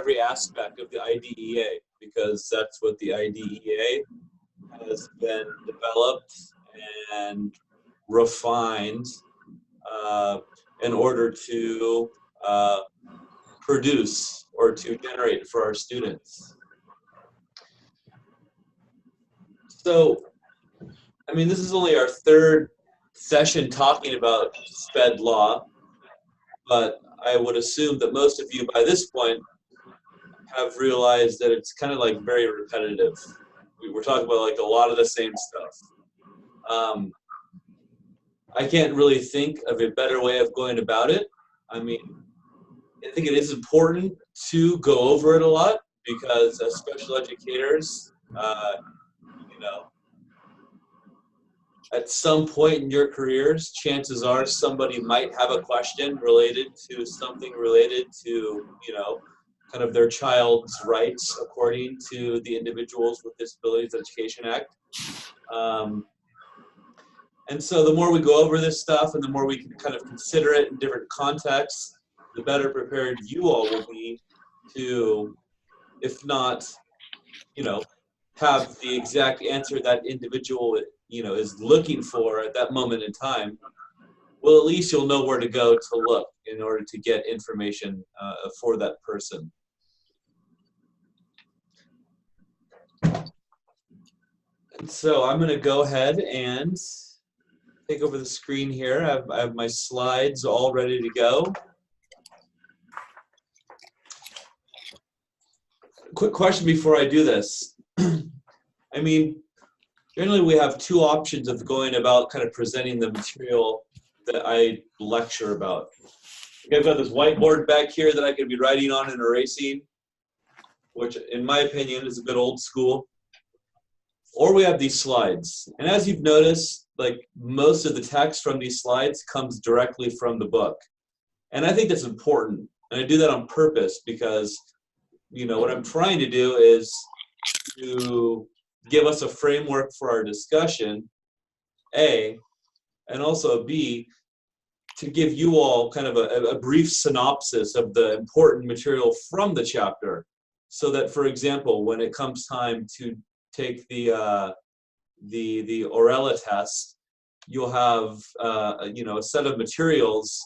every aspect of the IDEA, because that's what the IDEA has been developed and refined in order to produce or to generate for our students. So, I mean, this is only our third session talking about SPED law, but I would assume that most of you by this point have realized that it's kind of like very repetitive. We're talking about like a lot of the same stuff. I can't really think of a better way of going about it. I mean, I think it is important to go over it a lot because as special educators, you know, at some point in your careers, chances are somebody might have a question related to something related to, you know, kind of their child's rights according to the Individuals with Disabilities Education Act. And so the more we go over this stuff and the more we can kind of consider it in different contexts, the better prepared you all will be to, if not, you know, have the exact answer that individual, you know, is looking for at that moment in time. Well, at least you'll know where to go to look in order to get information for that person. And so I'm going to go ahead and take over the screen here. I have my slides all ready to go. Quick question before I do this. I mean, generally we have two options of going about kind of presenting the material that I lecture about. I've got this whiteboard back here that I could be writing on and erasing, which in my opinion is a bit old school. Or we have these slides. And as you've noticed, like most of the text from these slides comes directly from the book. And I think that's important. And I do that on purpose because, you know, what I'm trying to do is to give us a framework for our discussion, A, and also B, to give you all kind of a brief synopsis of the important material from the chapter so that, for example, when it comes time to take the Orella test, you'll have you know, a set of materials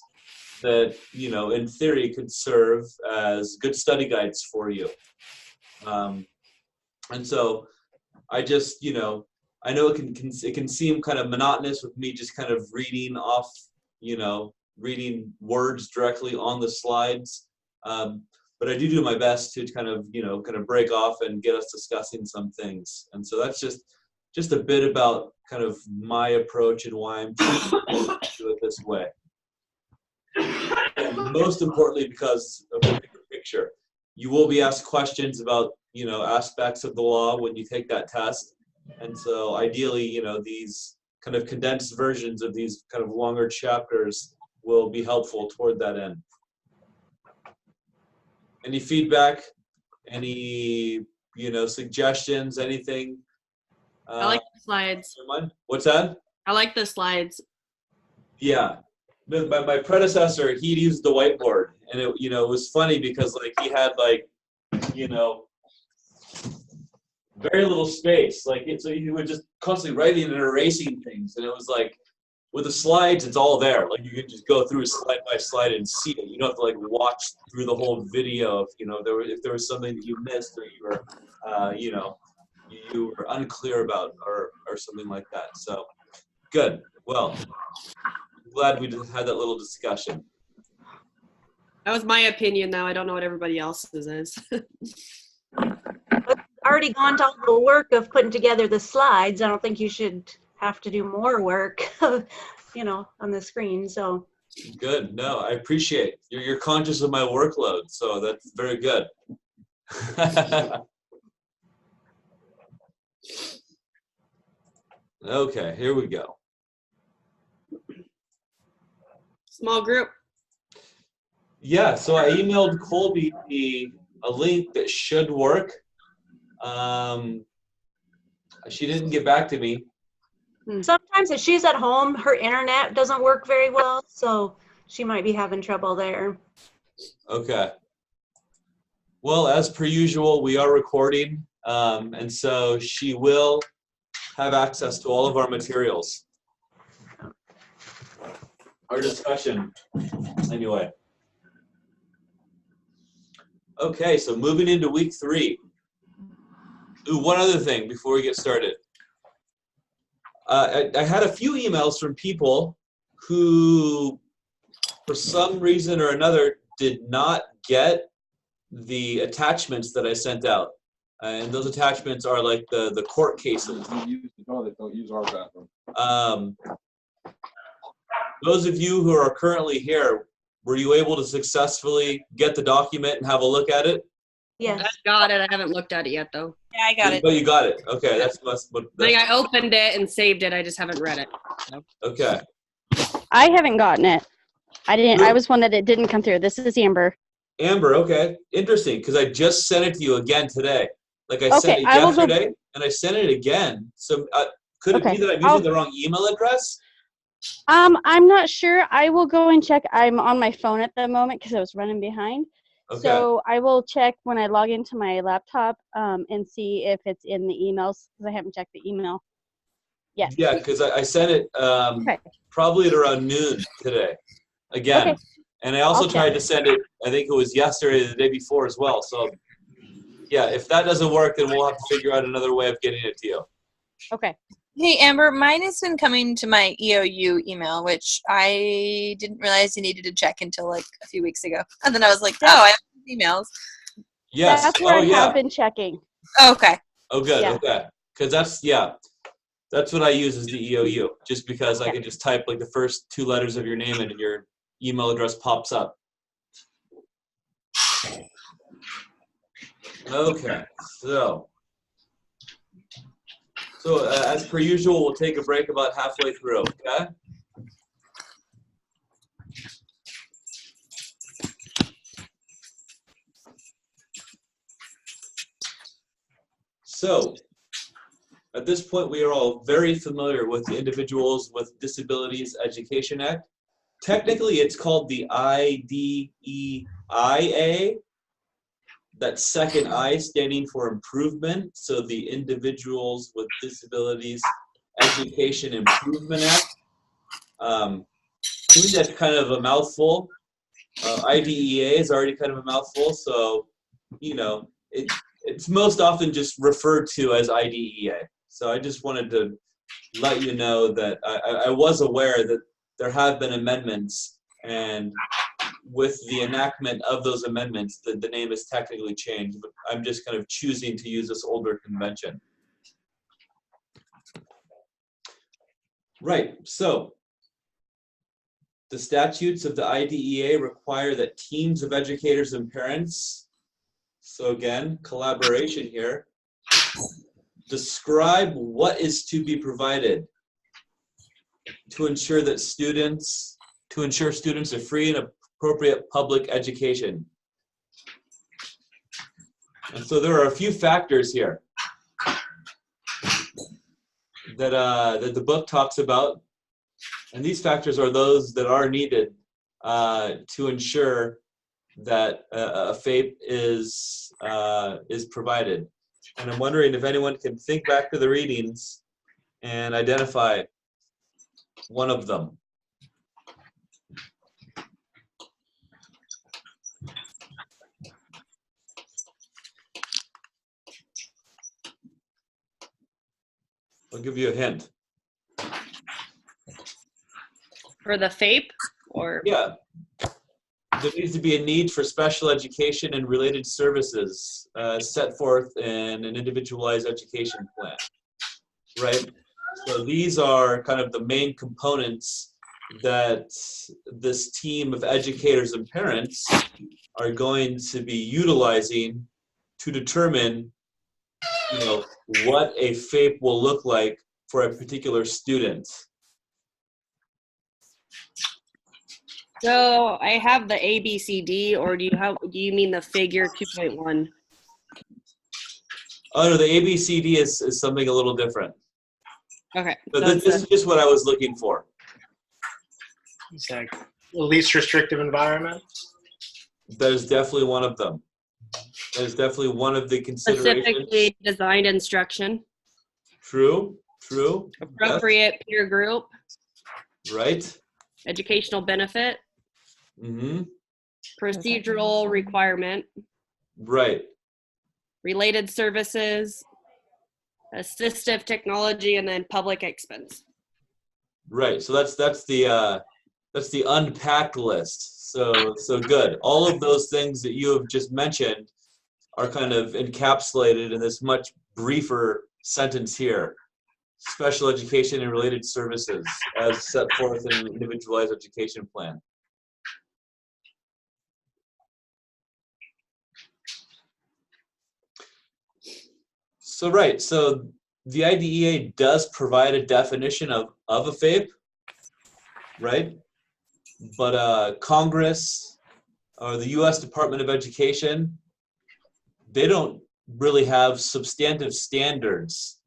that, you know, in theory could serve as good study guides for you. And so I just, you know, I know it can seem kind of monotonous with me just kind of reading off, you know, reading words directly on the slides. But I do my best to kind of, you know, kind of break off and get us discussing some things. And so that's just a bit about kind of my approach and why I'm choosing to do it this way. And most importantly, because of the bigger picture, you will be asked questions about, you know, aspects of the law when you take that test. And so ideally, you know, these kind of condensed versions of these kind of longer chapters will be helpful toward that end. Any feedback? Any, you know, suggestions? Anything? I like the slides. What's that? I like the slides. Yeah. My predecessor, he used the whiteboard, and it, you know, it was funny because like he had like, you know, very little space. Like so he would just constantly writing and erasing things, and it was like with the slides, it's all there. Like you can just go through slide by slide and see it. You don't have to like watch through the whole video. If, you know, if there was something that you missed or you were, you know, you were unclear about or something like that. So good. Well, I'm glad we had that little discussion. That was my opinion, though. I don't know what everybody else's is. Already gone to all the work of putting together the slides. I don't think you should have to do more work, you know, on the screen. So good. No, I appreciate you're conscious of my workload, so that's very good. Okay, here we go. Small group. Yeah, so I emailed Colby a link that should work. She didn't get back to me. Sometimes if she's at home, her internet doesn't work very well, so she might be having trouble there. Okay. Well, as per usual, we are recording, and so she will have access to all of our materials. Our discussion, anyway. Okay, so moving into week 3. Ooh, one other thing before we get started. I had a few emails from people who, for some reason or another, did not get the attachments that I sent out. And those attachments are like the court cases. Don't use the toilet, don't use our bathroom. Those of you who are currently here, were you able to successfully get the document and have a look at it? Yes. I got it. I haven't looked at it yet, though. Yeah, I got it. But you got it. Okay, Yeah. that's Like, I opened it and saved it. I just haven't read it. okay. I haven't gotten it. I didn't. Really? I was one that it didn't come through. This is Amber. Amber, okay, interesting, because I just sent it to you again today. Like I sent Okay, it I will go- yesterday, and I sent it again. So could it Okay, be that I'm I'll- using the wrong email address? I'm not sure. I will go and check. I'm on my phone at the moment because I was running behind. Okay. So I will check when I log into my laptop and see if it's in the emails because I haven't checked the email yet. Yeah, because I sent it Okay. probably at around noon today, again. Okay. And I also I'll tried check. to send it, I think it was yesterday or the day before as well. So yeah, if that doesn't work, then we'll have to figure out another way of getting it to you. Okay. Hey, Amber, mine has been coming to my EOU email, which I didn't realize you needed to check until like a few weeks ago. And then I was like, oh, I have these emails. Yes. That's where Oh I yeah. have been checking. Okay. Oh good. Yeah. Okay. Because that's what I use as the EOU. Just because I can just type like the first 2 letters of your name in and your email address pops up. Okay. So as per usual, we'll take a break about halfway through. Okay. So, at this point, we are all very familiar with the Individuals with Disabilities Education Act. Technically, it's called the IDEIA. That second I standing for improvement. So the Individuals with Disabilities Education Improvement Act. To me, that's kind of a mouthful. IDEA is already kind of a mouthful. So, you know, it's most often just referred to as IDEA. So I just wanted to let you know that I was aware that there have been amendments, and with the enactment of those amendments, the name is technically changed, but I'm just kind of choosing to use this older convention. Right, so the statutes of the IDEA require that teams of educators and parents, so again, collaboration here, describe what is to be provided to ensure students a free and appropriate public education. And so there are a few factors here that the book talks about, and these factors are those that are needed to ensure that a FAPE is provided. And I'm wondering if anyone can think back to the readings and identify one of them. I'll give you a hint. For the FAPE? Or Yeah. There needs to be a need for special education and related services set forth in an individualized education plan, right? So these are kind of the main components that this team of educators and parents are going to be utilizing to determine, you know, what a FAPE will look like for a particular student. so I have the ABCD, or do you mean the figure 2.1? Oh no, the ABCD is something a little different. Okay. So So this is just what I was looking for. It's like the least restrictive environment. That is definitely one of them. That is definitely one of the considerations. Specifically designed instruction. True, true. Appropriate peer group. Yes. Right. Educational benefit. Mm-hmm. Procedural requirement. Right. Related services. Assistive technology, and then public expense. Right. So that's the unpacked list. So good. All of those things that you have just mentioned are kind of encapsulated in this much briefer sentence here. Special education and related services as set forth in an individualized education plan. So right, so the IDEA does provide a definition of a FAPE, right? But Congress or the U.S. Department of Education, they don't really have substantive standards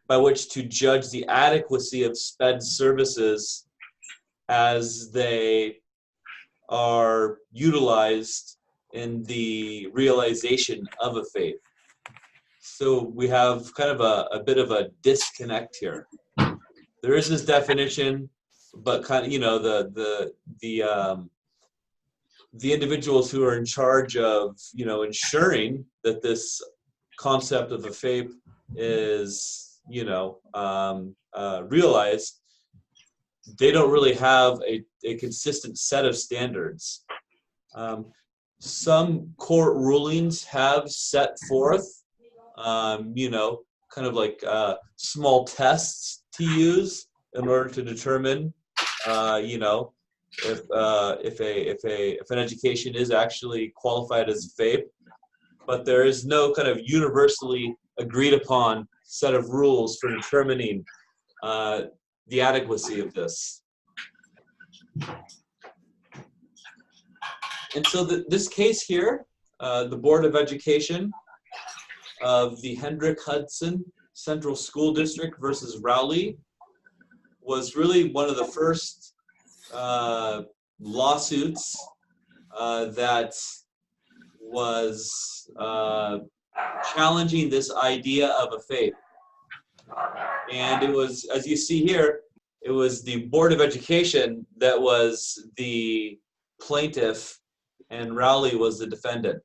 by which to judge the adequacy of SPED services as they are utilized in the realization of a FAPE. So we have kind of a bit of a disconnect here. There is this definition, but kind of, you know, the individuals who are in charge of, you know, ensuring that this concept of a FAPE is, you know, realized, they don't really have a consistent set of standards. Some court rulings have set forth, you know, kind of like small tests to use in order to determine, you know, if an education is actually qualified as a FAPE, but there is no kind of universally agreed upon set of rules for determining the adequacy of this. And so this case here, the Board of Education of the Hendrick Hudson Central School District versus Rowley, was really one of the first lawsuits that was challenging this idea of a FAPE. And it was, as you see here, it was the Board of Education that was the plaintiff and Rowley was the defendant.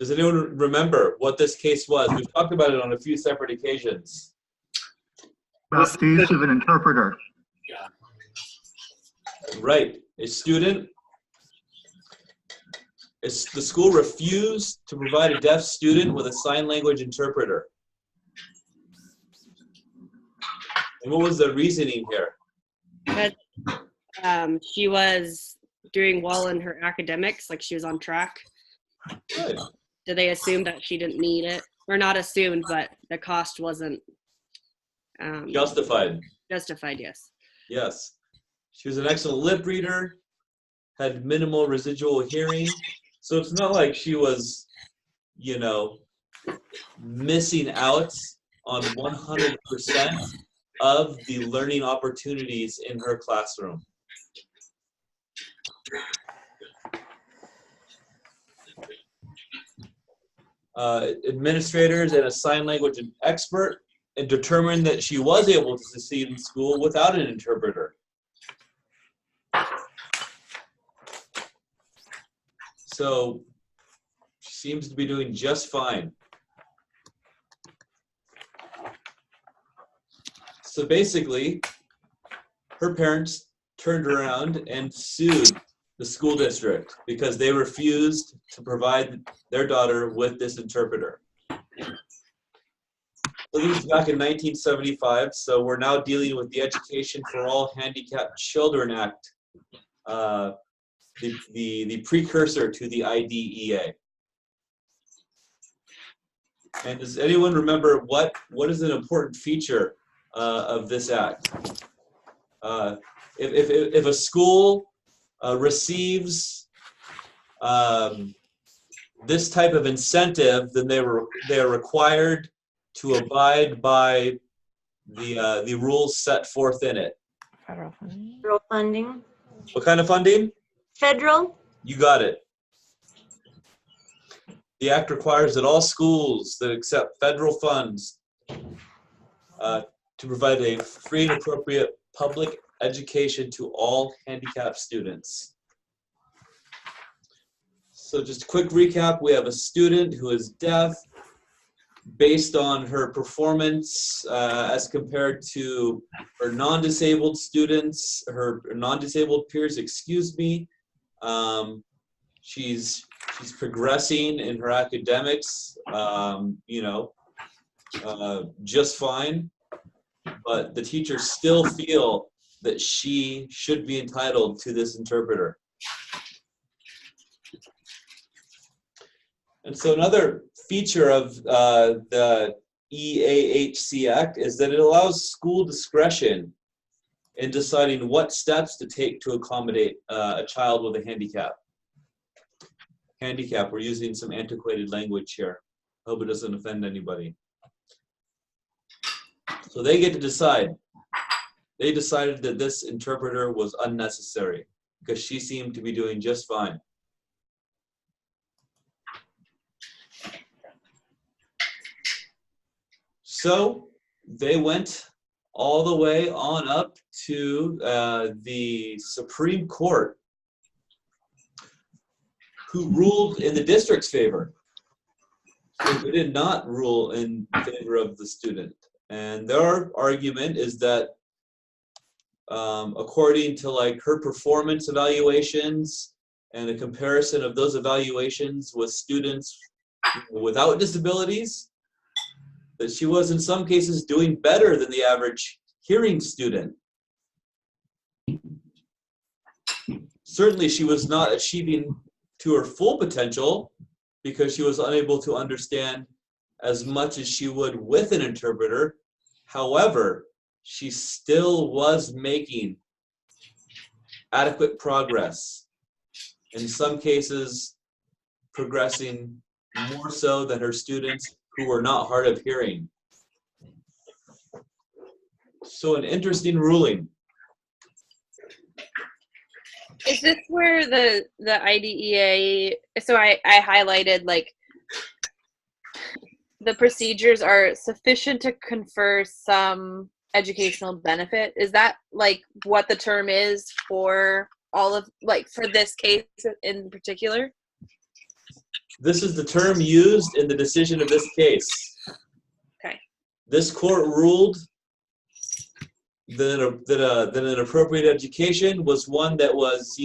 Does anyone remember what this case was? We've talked about it on a few separate occasions. About the use of an interpreter. Right. A student, the school refused to provide a deaf student with a sign language interpreter. And what was the reasoning here? But she was doing well in her academics, like she was on track. Good. Did they assume that she didn't need it? Or not assumed, but the cost wasn't Justified. justified, yes. Yes. She was an excellent lip reader, had minimal residual hearing. So it's not like she was, you know, missing out on 100% of the learning opportunities in her classroom. Administrators and a sign language expert and determined that she was able to succeed in school without an interpreter. So she seems to be doing just fine. So basically, her parents turned around and sued the school district because they refused to provide their daughter with this interpreter. So this was back in 1975, so we're now dealing with the Education for All Handicapped Children Act, the precursor to the IDEA. And does anyone remember what is an important feature of this act? If a school receives this type of incentive, then they are required to abide by the rules set forth in it. Federal funding. What kind of funding? Federal? You got it. The act requires that all schools that accept federal funds to provide a free and appropriate public education to all handicapped students. So just a quick recap, we have a student who is deaf. Based on her performance as compared to her non-disabled students, her non-disabled peers, excuse me, she's progressing in her academics, just fine, but the teachers still feel that she should be entitled to this interpreter. And so another feature of the EAHC Act is that it allows school discretion in deciding what steps to take to accommodate a child with a handicap. Handicap, we're using some antiquated language here. Hope it doesn't offend anybody. So they get to decide. They decided that this interpreter was unnecessary because she seemed to be doing just fine. So they went all the way on up to the Supreme Court, who ruled in the district's favor. So they did not rule in favor of the student. And their argument is that according to like her performance evaluations and a comparison of those evaluations with students without disabilities, that she was in some cases doing better than the average hearing student. Certainly she was not achieving to her full potential because she was unable to understand as much as she would with an interpreter. However, she still was making adequate progress. In some cases, progressing more so than her students who were not hard of hearing. So an interesting ruling. Is this where the IDEA, so I highlighted like the procedures are sufficient to confer some educational benefit? Is that like what the term is for all of, like for this case in particular? This is the term used in the decision of this case. Okay. This court ruled that an appropriate education was one that was,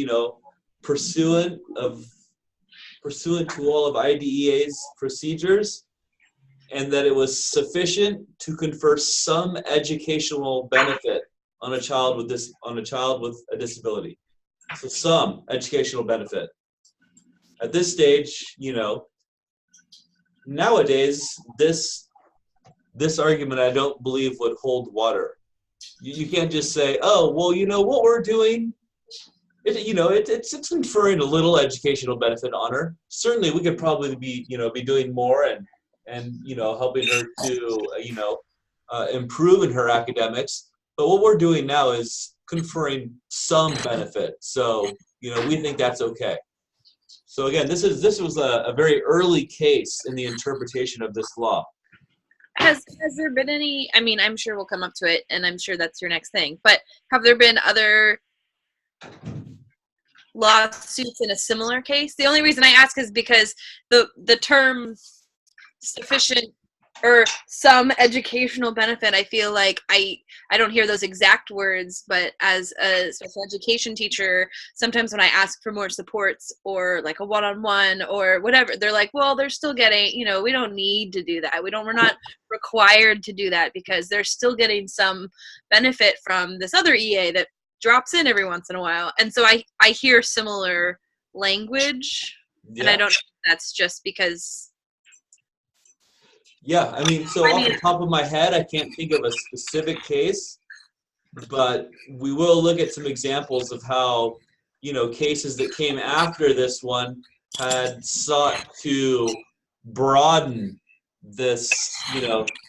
pursuant to all of IDEA's procedures, and that it was sufficient to confer some educational benefit on a child with a disability. So some educational benefit. At this stage, nowadays, this argument I don't believe would hold water. You can't just say, oh, well, what we're doing, it's conferring a little educational benefit on her. Certainly, we could probably be doing more and helping her to improve in her academics. But what we're doing now is conferring some benefit. So we think that's okay. So again, this was a very early case in the interpretation of this law. Has there been any, I mean, I'm sure we'll come up to it, and I'm sure that's your next thing, but have there been other lawsuits in a similar case? The only reason I ask is because the term sufficient or some educational benefit, I feel like I don't hear those exact words, but as a special education teacher, sometimes when I ask for more supports or like a one-on-one or whatever, they're like, well, they're still getting, we don't need to do that. We're not required to do that because they're still getting some benefit from this other EA that drops in every once in a while. And so I hear similar language, and I don't know if that's just because. Yeah, I mean, so off the top of my head, I can't think of a specific case, but we will look at some examples of how, cases that came after this one had sought to broaden this,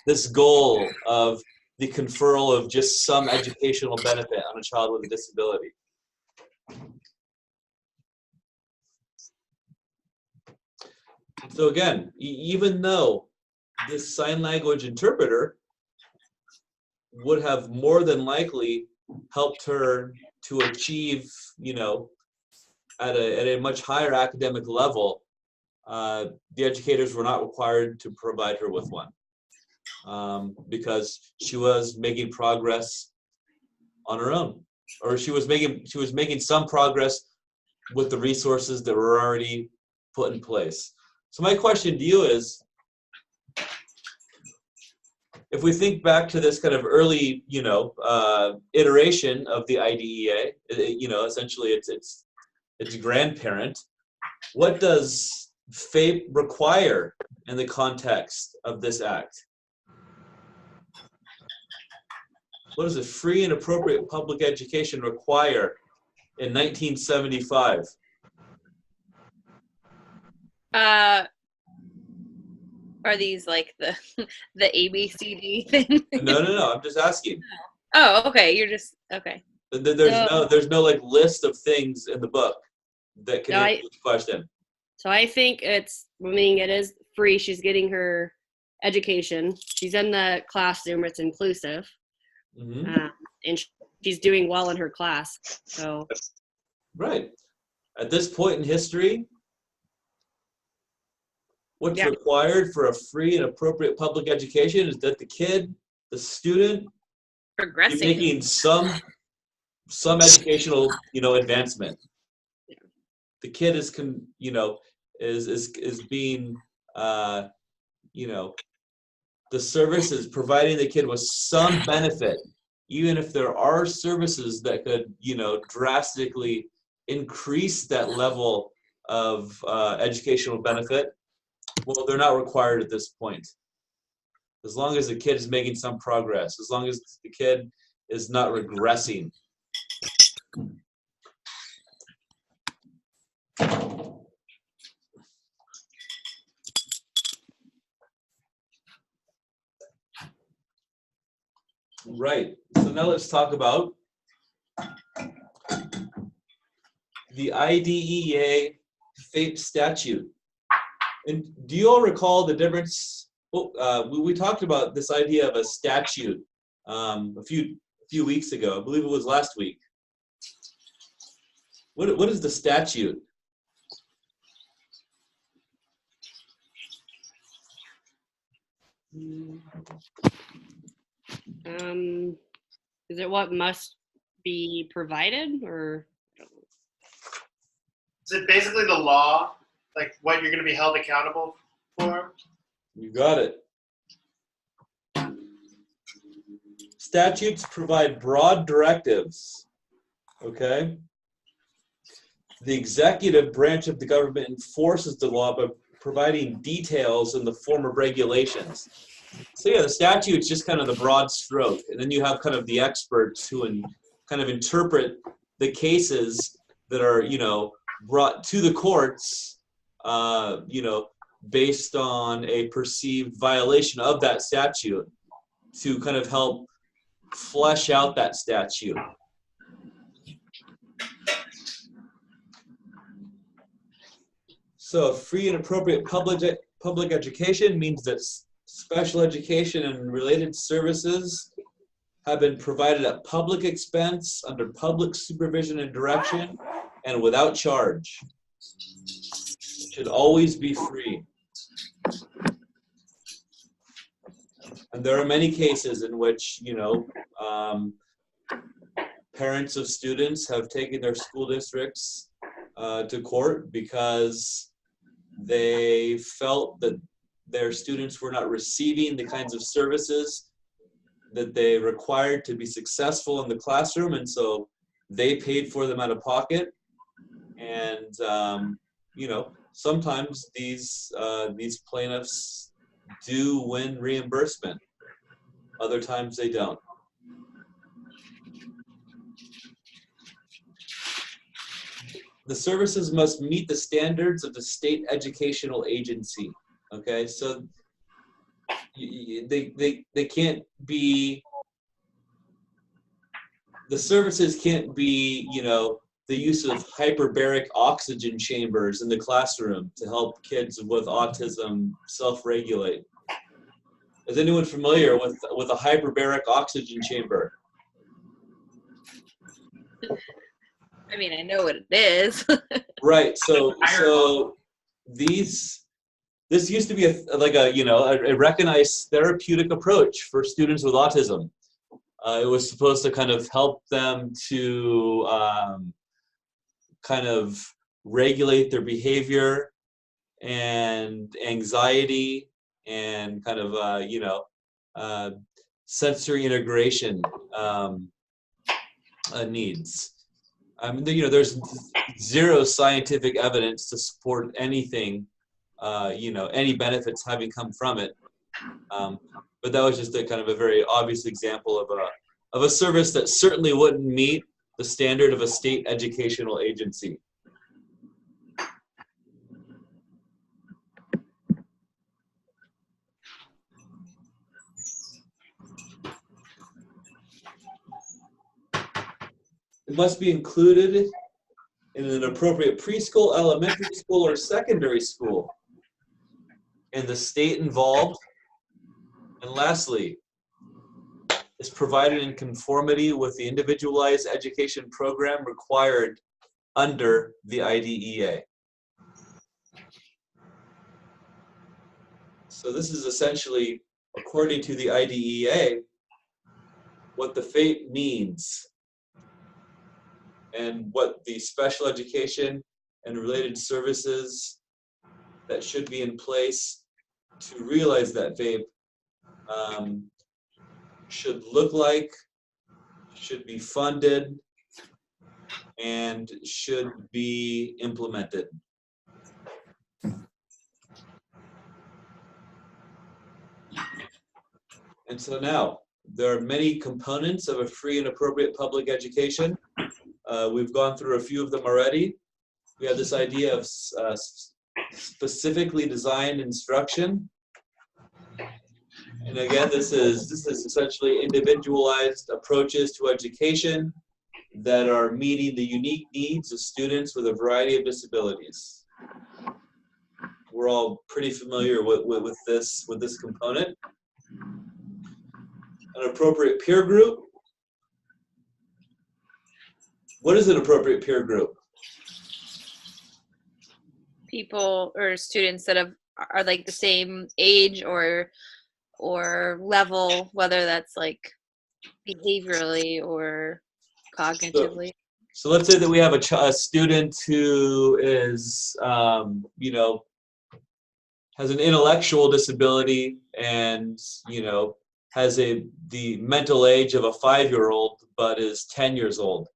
this goal of the conferral of just some educational benefit on a child with a disability. So again, even though this sign language interpreter would have more than likely helped her to achieve, at a much higher academic level, the educators were not required to provide her with one, because she was making progress on her own, or she was making some progress with the resources that were already put in place. So my question to you is, if we think back to this kind of early, iteration of the IDEA, essentially its grandparent, what does FAPE require in the context of this act? What does a free and appropriate public education require in 1975? Are these like the the ABCD thing? No. I'm just asking. Oh, okay. You're just okay. There's no like list of things in the book that can No, answer this question. So I think it is free. She's getting her education. She's in the classroom. It's inclusive. Mm-hmm. And she's doing well in her class. So Right. At this point in history, what's required for a free and appropriate public education is that the student, Progressing. be making some educational, advancement. Yeah. The kid is being, the service is providing the kid with some benefit, even if there are services that could, drastically increase that level of educational benefit. Well, they're not required at this point. As long as the kid is making some progress, as long as the kid is not regressing. Right. So now let's talk about the IDEA FAPE statute. And do you all recall the difference? Well, we talked about this idea of a statute a few weeks ago. I believe it was last week. What is the statute? Is it what must be provided, or? Is it basically the law, like what you're going to be held accountable for? You got it. Statutes provide broad directives, okay? The executive branch of the government enforces the law by providing details in the form of regulations. So yeah, the statute's just kind of the broad stroke, and then you have kind of the experts who kind of interpret the cases that are, brought to the courts, based on a perceived violation of that statute, to kind of help flesh out that statute. So free and appropriate public education means that special education and related services have been provided at public expense, under public supervision and direction, and without charge. It should always be free. And there are many cases in which, parents of students have taken their school districts to court because they felt that their students were not receiving the kinds of services that they required to be successful in the classroom, and so they paid for them out of pocket. And sometimes these plaintiffs do win reimbursement. Other times they don't. The services must meet the standards of the state educational agency. Okay, so they can't be, the services can't be, the use of hyperbaric oxygen chambers in the classroom to help kids with autism self-regulate. Is anyone familiar with a hyperbaric oxygen chamber? I mean, I know what it is. Right. So this used to be a recognized therapeutic approach for students with autism. It was supposed to kind of help them to kind of regulate their behavior and anxiety and kind of sensory integration needs. I mean, there's zero scientific evidence to support anything, any benefits having come from it. But that was just a kind of a very obvious example of a service that certainly wouldn't meet the standard of a state educational agency. It must be included in an appropriate preschool, elementary school, or secondary school. And the state involved. And lastly, is provided in conformity with the individualized education program required under the IDEA. So this is essentially, according to the IDEA, what the FAPE means and what the special education and related services that should be in place to realize that FAPE should look like, should be funded, and should be implemented. And so now, there are many components of a free and appropriate public education. We've gone through a few of them already. We have this idea of specifically designed instruction. And again, this is essentially individualized approaches to education that are meeting the unique needs of students with a variety of disabilities. We're all pretty familiar with this component. An appropriate peer group. What is an appropriate peer group? People or students that are like the same age or level, whether that's like behaviorally or cognitively. So let's say that we have a student who is, has an intellectual disability and, has the mental age of a 5-year-old, but is 10 years old.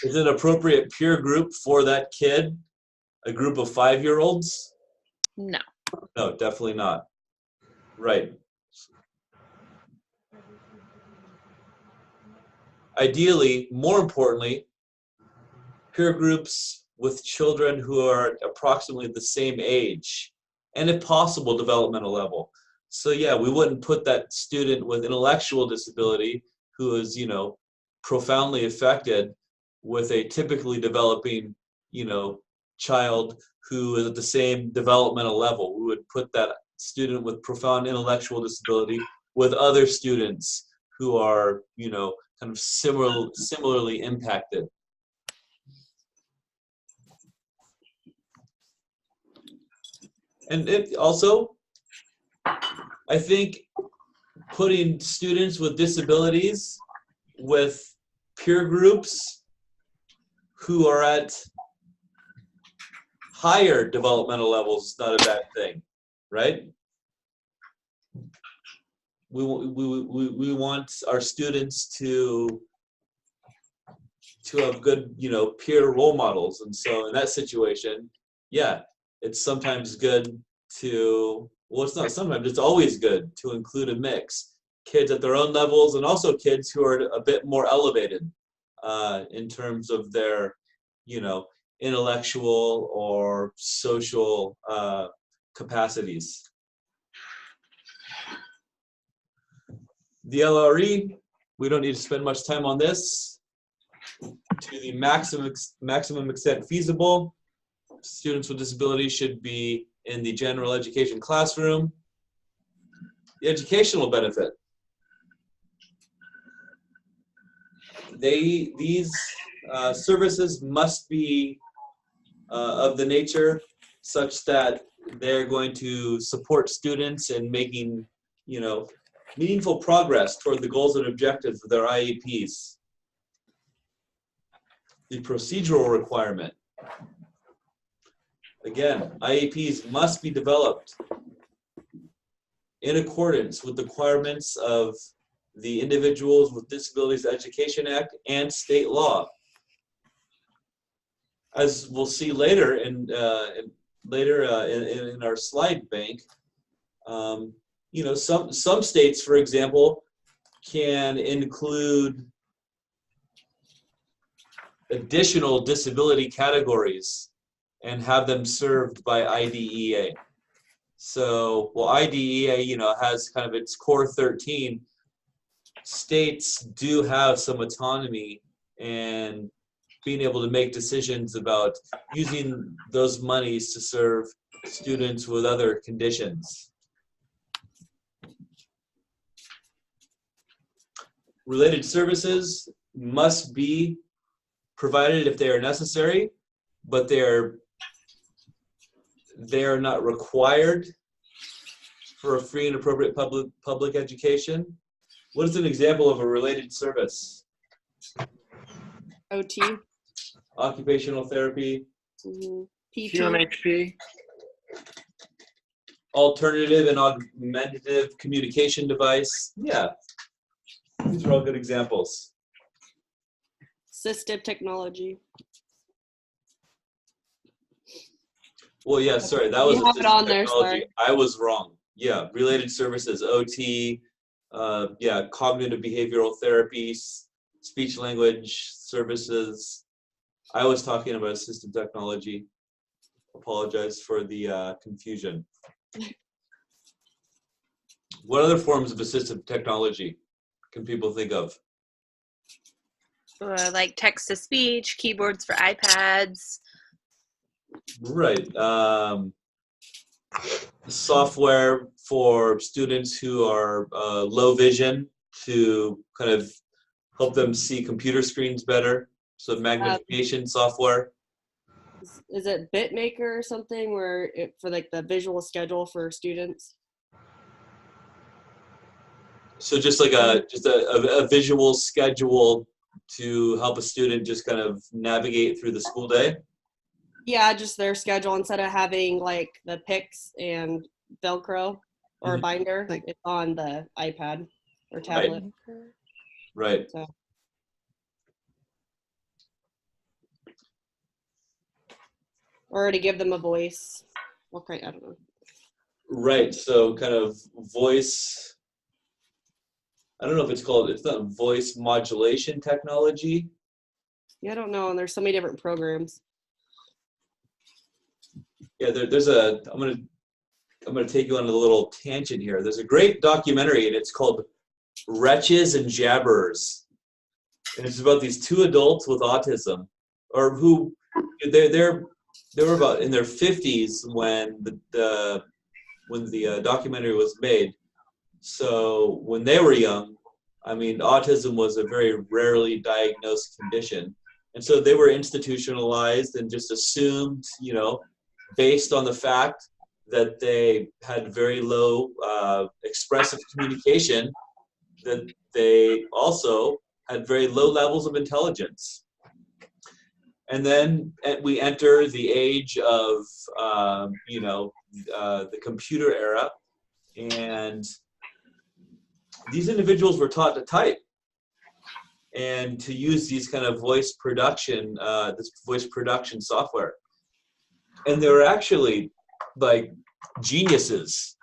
Is it an appropriate peer group for that kid, a group of 5-year-olds? No. No, definitely not. Right. Ideally, more importantly, peer groups with children who are approximately the same age and, if possible, developmental level. So yeah, we wouldn't put that student with intellectual disability who is, profoundly affected with a typically developing, child who is at the same developmental level. We would put that student with profound intellectual disability with other students who are, kind of similarly impacted. And it also, I think putting students with disabilities with peer groups who are at higher developmental levels is not a bad thing, right? We want our students to have good, peer role models. And so in that situation, yeah, it's sometimes good to, well, it's not sometimes, it's always good to include a mix. Kids at their own levels and also kids who are a bit more elevated in terms of their, intellectual or social capacities. The LRE, we don't need to spend much time on this. to the maximum extent feasible. Students with disabilities should be in the general education classroom. The educational benefit. These services must be of the nature such that they're going to support students in making, meaningful progress toward the goals and objectives of their IEPs. The procedural requirement. Again, IEPs must be developed in accordance with the requirements of the Individuals with Disabilities Education Act and state law. As we'll see later in our slide bank, some states, for example, can include additional disability categories and have them served by IDEA. So, IDEA, has kind of its core 13. States do have some autonomy and being able to make decisions about using those monies to serve students with other conditions. Related services must be provided if they are necessary, but they are not required for a free and appropriate public education. What is an example of a related service? OT. Occupational therapy. PT. QMHP. Alternative and augmentative communication device. Yeah, these are all good examples. Assistive technology. Well, yeah, sorry, that was You have it on there, technology. sorry. I was wrong. Yeah, related services, OT, cognitive behavioral therapy, speech language services. I was talking about assistive technology. Apologize for the confusion. What other forms of assistive technology can people think of? Like text to speech, keyboards for iPads. Right. Software for students who are low vision to kind of help them see computer screens better. So magnification software. Is it BitMaker or something where for like the visual schedule for students? So just like a visual schedule to help a student just kind of navigate through the school day? Yeah, just their schedule instead of having like the picks and Velcro or a binder, it's on the iPad or tablet. Right. So. Or to give them a voice. Okay, I don't know. Right. So kind of voice. I don't know if it's not voice modulation technology. Yeah, I don't know. And there's so many different programs. Yeah, I'm gonna take you on a little tangent here. There's a great documentary and it's called Wretches and Jabberers. And it's about these two adults with autism, or who they were about in their 50s when the documentary was made. So when they were young, I mean, autism was a very rarely diagnosed condition. And so they were institutionalized and just assumed, based on the fact that they had very low expressive communication, that they also had very low levels of intelligence. And then we enter the age of, the computer era, and these individuals were taught to type and to use these kind of voice production software. And they were actually like geniuses.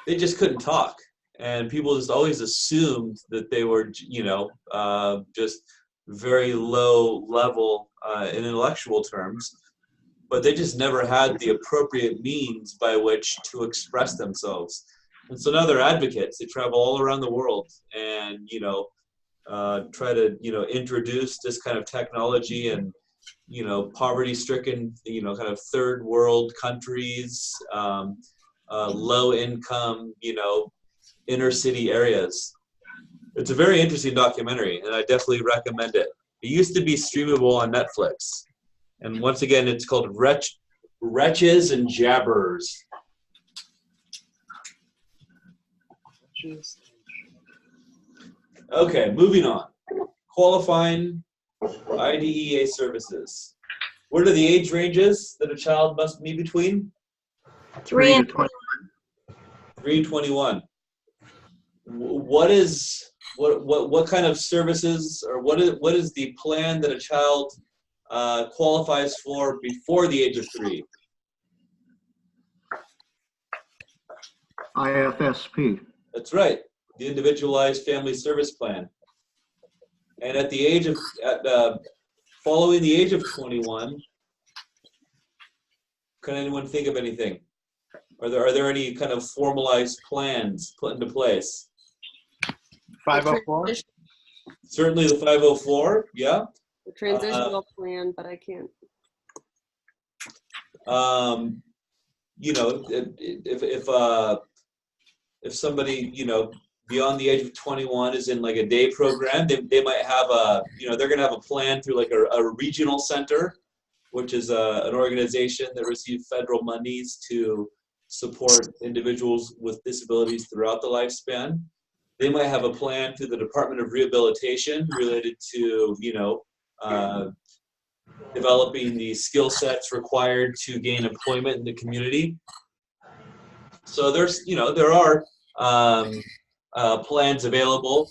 They just couldn't talk. And people just always assumed that they were, just very low level in intellectual terms, but they just never had the appropriate means by which to express themselves. And so now they're advocates. They travel all around the world and, try to, introduce this kind of technology and, poverty-stricken, kind of third world countries, low income, inner city areas. It's a very interesting documentary, and I definitely recommend it. It used to be streamable on Netflix. And once again, it's called Wretches and Jabberers. Okay, moving on. Qualifying IDEA services. What are the age ranges that a child must be between? 3 and 20. 3 and 21. What kind of services, or what is the plan that a child qualifies for before the age of 3? IFSP. That's right, the Individualized Family Service Plan. And at the age of, following the age of 21, can anyone think of anything? Are there any kind of formalized plans put into place? 504. Certainly the 504, yeah. The transitional plan, but I can't. If somebody, beyond the age of 21 is in like a day program, they might have they're going to have a plan through like a regional center, which is an organization that receives federal monies to support individuals with disabilities throughout the lifespan. They might have a plan through the Department of Rehabilitation related to, developing the skill sets required to gain employment in the community. So there are plans available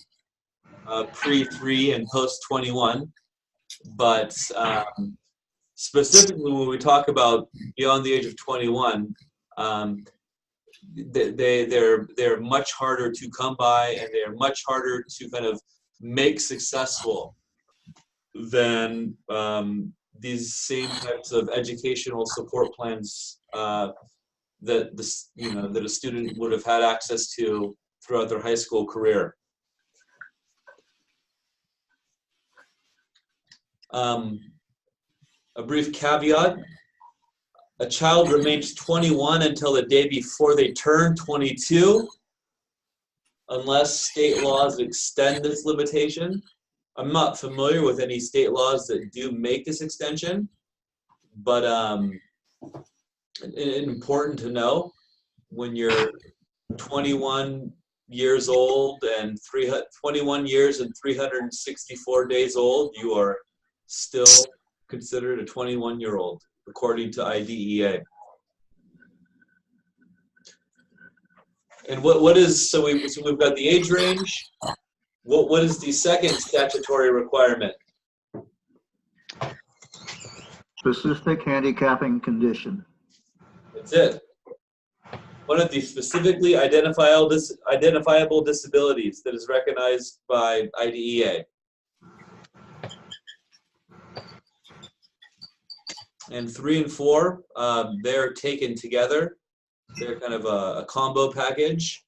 pre-3 and post-21, but specifically when we talk about beyond the age of 21, they're much harder to come by, and they're much harder to kind of make successful than these same types of educational support plans that a student would have had access to throughout their high school career. A brief caveat: a child remains 21 until the day before they turn 22, unless state laws extend this limitation. I'm not familiar with any state laws that do make this extension, but it's important to know when you're 21 years old and 21 years and 364 days old, you are still considered a 21-year-old, according to IDEA. And so we've got the age range. What is the second statutory requirement? Specific handicapping condition. That's it. One of the specifically identifiable disabilities that is recognized by IDEA. And 3 and 4, they're taken together. They're kind of a combo package.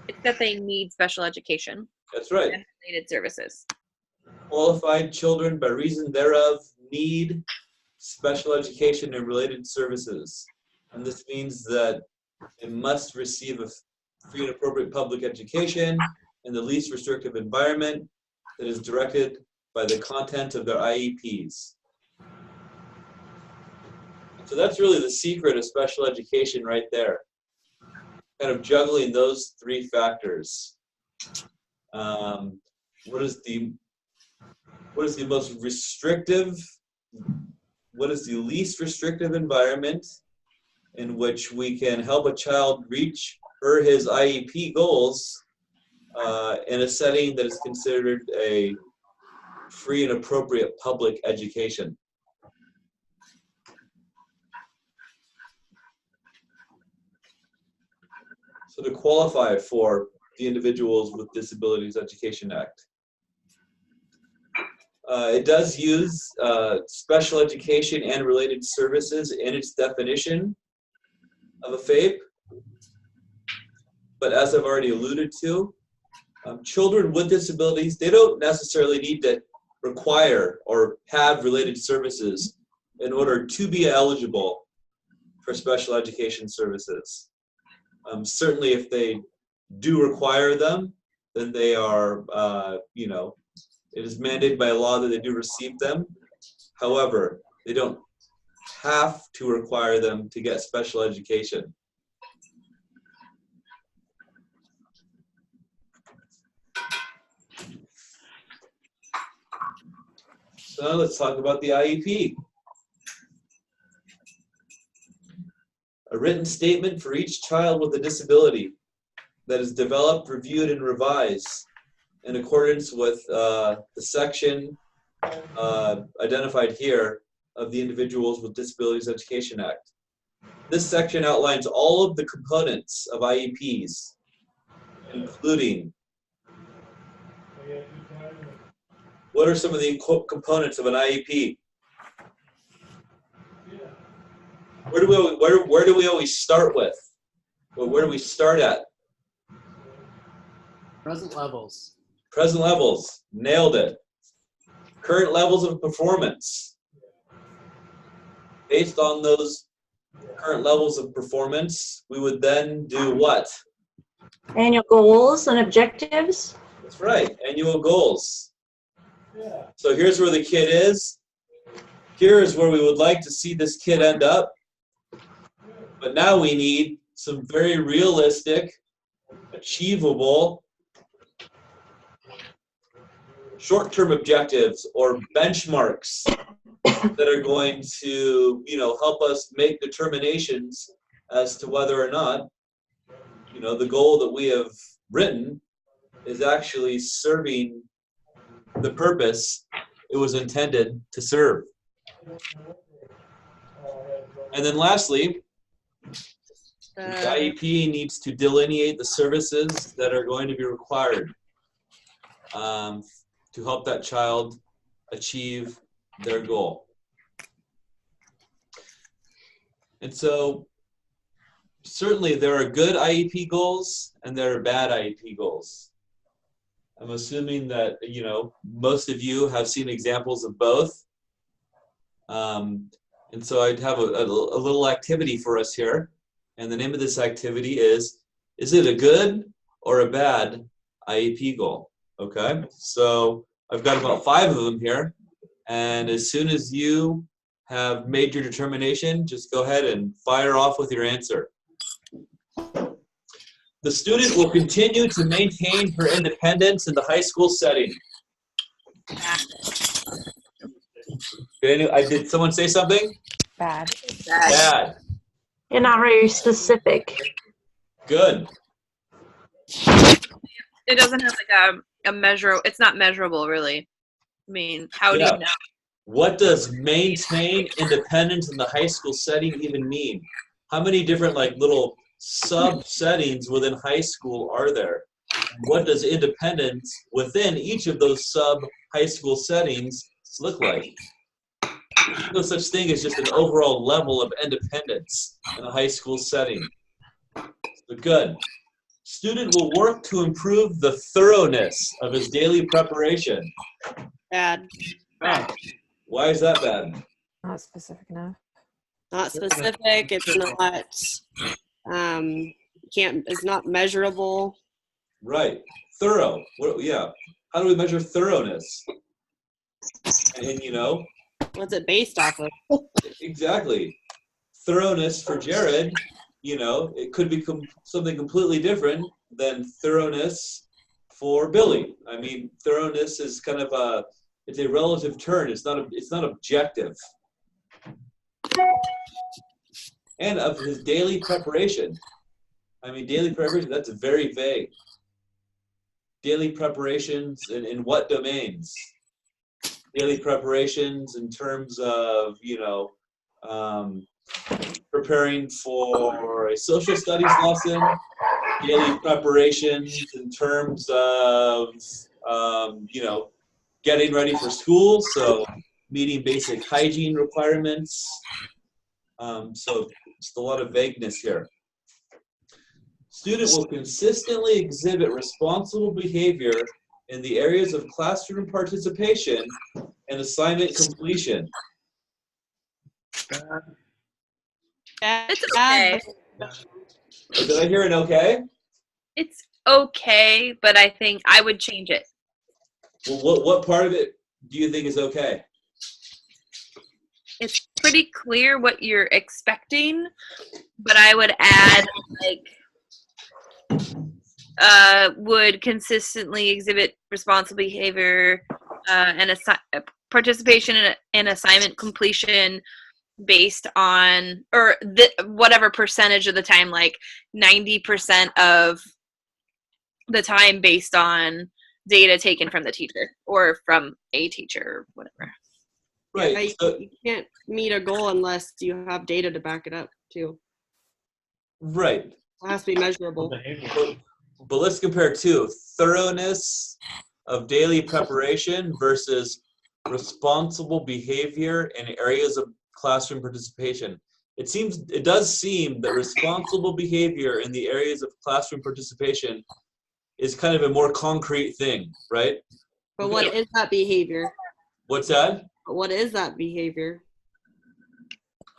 It's that they need special education That's right. and related services. Qualified children, by reason thereof, need special education and related services. And this means that they must receive a free and appropriate public education in the least restrictive environment that is directed by the content of their IEPs. So that's really the secret of special education right there. Kind of juggling those 3 factors. What is the most restrictive? What is the least restrictive environment in which we can help a child reach his IEP goals in a setting that is considered a free and appropriate public education? So to qualify for the Individuals with Disabilities Education Act, it does use special education and related services in its definition of a FAPE. But as I've already alluded to, Children with disabilities, they don't necessarily need to require or have related services in order to be eligible for special education services. Certainly if they do require them, then they are, you know, it is mandated by law that they do receive them. However, they don't have to require them to get special education. So now let's talk about the IEP. A written statement for each child with a disability that is developed, reviewed, and revised in accordance with the section identified here of the Individuals with Disabilities Education Act. This section outlines all of the components of IEPs, including what are some of the components of an IEP? Where do we always start with? Well, where do we start at? Present levels. Present levels, nailed it. Current levels of performance. Based on those current levels of performance, we would then do what? Annual goals and objectives. That's right, annual goals. So here's where the kid is. Here is where we would like to see this kid end up. But now we need some very realistic, achievable, short-term objectives or benchmarks that are going to, you know, help us make determinations as to whether or not, you know, the goal that we have written is actually serving the purpose it was intended to serve. And then lastly, the IEP needs to delineate the services that are going to be required to help that child achieve their goal. And so certainly there are good IEP goals and there are bad IEP goals. I'm assuming that, you know, most of you have seen examples of both. And so I'd have a little activity for us here. And the name of this activity is it a good or a bad IEP goal? Okay, so I've got about 5 of them here. And as soon as you have made your determination, just go ahead and fire off with your answer. The student will continue to maintain her independence in the high school setting. Did someone say something? Bad. Bad. You're not very specific. Good. It doesn't have like a measure. It's not measurable, really. I mean, how do you know? What does maintain independence in the high school setting even mean? How many different like little sub-settings within high school are there? What does independence within each of those sub-high school settings look like? No such thing as just an overall level of independence in a high school setting. So good. Student will work to improve the thoroughness of his daily preparation. Bad. Bad. Why is that bad? Not specific enough. Not specific. It's not. It's not measurable. Right. Thorough. Yeah. How do we measure thoroughness? And you know. What's it based off of? Exactly. Thoroughness for Jared, you know, it could be something completely different than thoroughness for Billy. I mean, thoroughness is kind of it's a relative term. It's not objective. And of his daily preparation. I mean, daily preparation, that's very vague. Daily preparations in what domains? Daily preparations in terms of, you know, preparing for a social studies lesson, daily preparations in terms of, you know, getting ready for school, so meeting basic hygiene requirements. So just a lot of vagueness here. Student will consistently exhibit responsible behavior in the areas of classroom participation and assignment completion. It's Bad. okay. Did I hear an okay? It's okay, but I think I would change it. Well, what part of it do you think is okay? It's pretty clear what you're expecting, but I would add would consistently exhibit responsible behavior and participation in assignment completion based on whatever percentage of the time, like 90% of the time based on data taken from the teacher or from a teacher or whatever. Right. Yeah, you can't meet a goal unless you have data to back it up too. Right. It has to be measurable. But let's compare two: thoroughness of daily preparation versus responsible behavior in areas of classroom participation. It does seem that responsible behavior in the areas of classroom participation is kind of a more concrete thing, right? But what is that behavior? What's that? What is that behavior?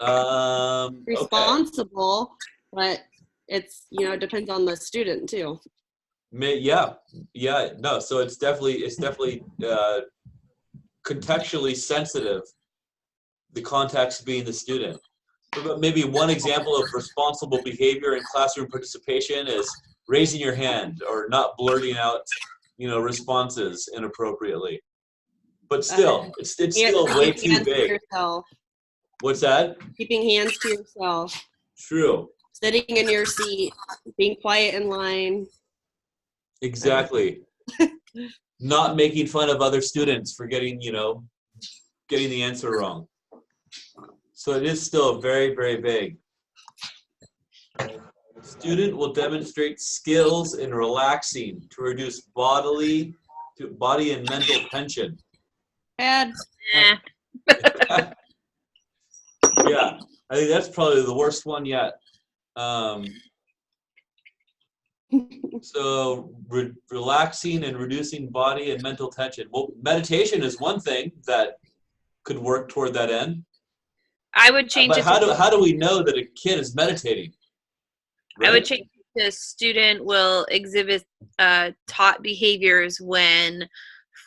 Okay. Responsible, but it's, it depends on the student too. Yeah. No. So it's definitely contextually sensitive. The context being the student. But maybe one example of responsible behavior in classroom participation is raising your hand or not blurting out, responses inappropriately. But still, it's still way too vague. Yourself. What's that? Keeping hands to yourself. True. Sitting in your seat. Being quiet in line. Exactly. Not making fun of other students for getting the answer wrong. So it is still very, very vague. Student will demonstrate skills in relaxing to reduce body and mental tension. Bad. Yeah, I think that's probably the worst one yet. So relaxing and reducing body and mental tension. Well, meditation is one thing that could work toward that end. I would change But it how do we know that a kid is meditating? Right? I would change it to student will exhibit taught behaviors when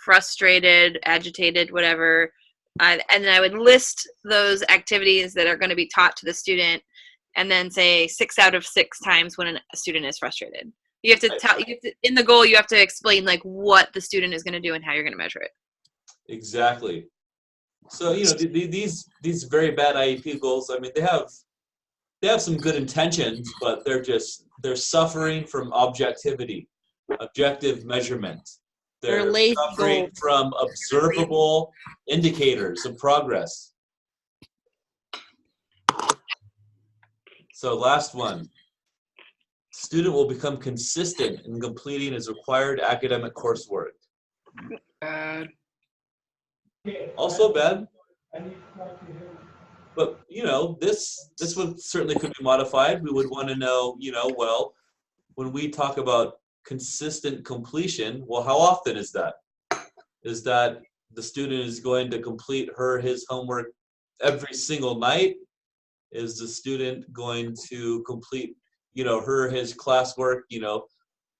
frustrated, agitated, whatever. And then I would list those activities that are going to be taught to the student and then say 6 out of 6 times when a student is frustrated. You have to in the goal, you have to explain like what the student is going to do and how you're going to measure it. Exactly. So, these very bad IEP goals, I mean, they have some good intentions, but they're suffering from objective measurement. They're lazy suffering goals. from observable indicators of progress. So last one. Student will become consistent in completing his required academic coursework. Bad. Also bad. But this one certainly could be modified. We would want to know, well, when we talk about consistent completion, well, how often is that? Is that the student is going to complete his homework every single night? Is the student going to complete, his classwork,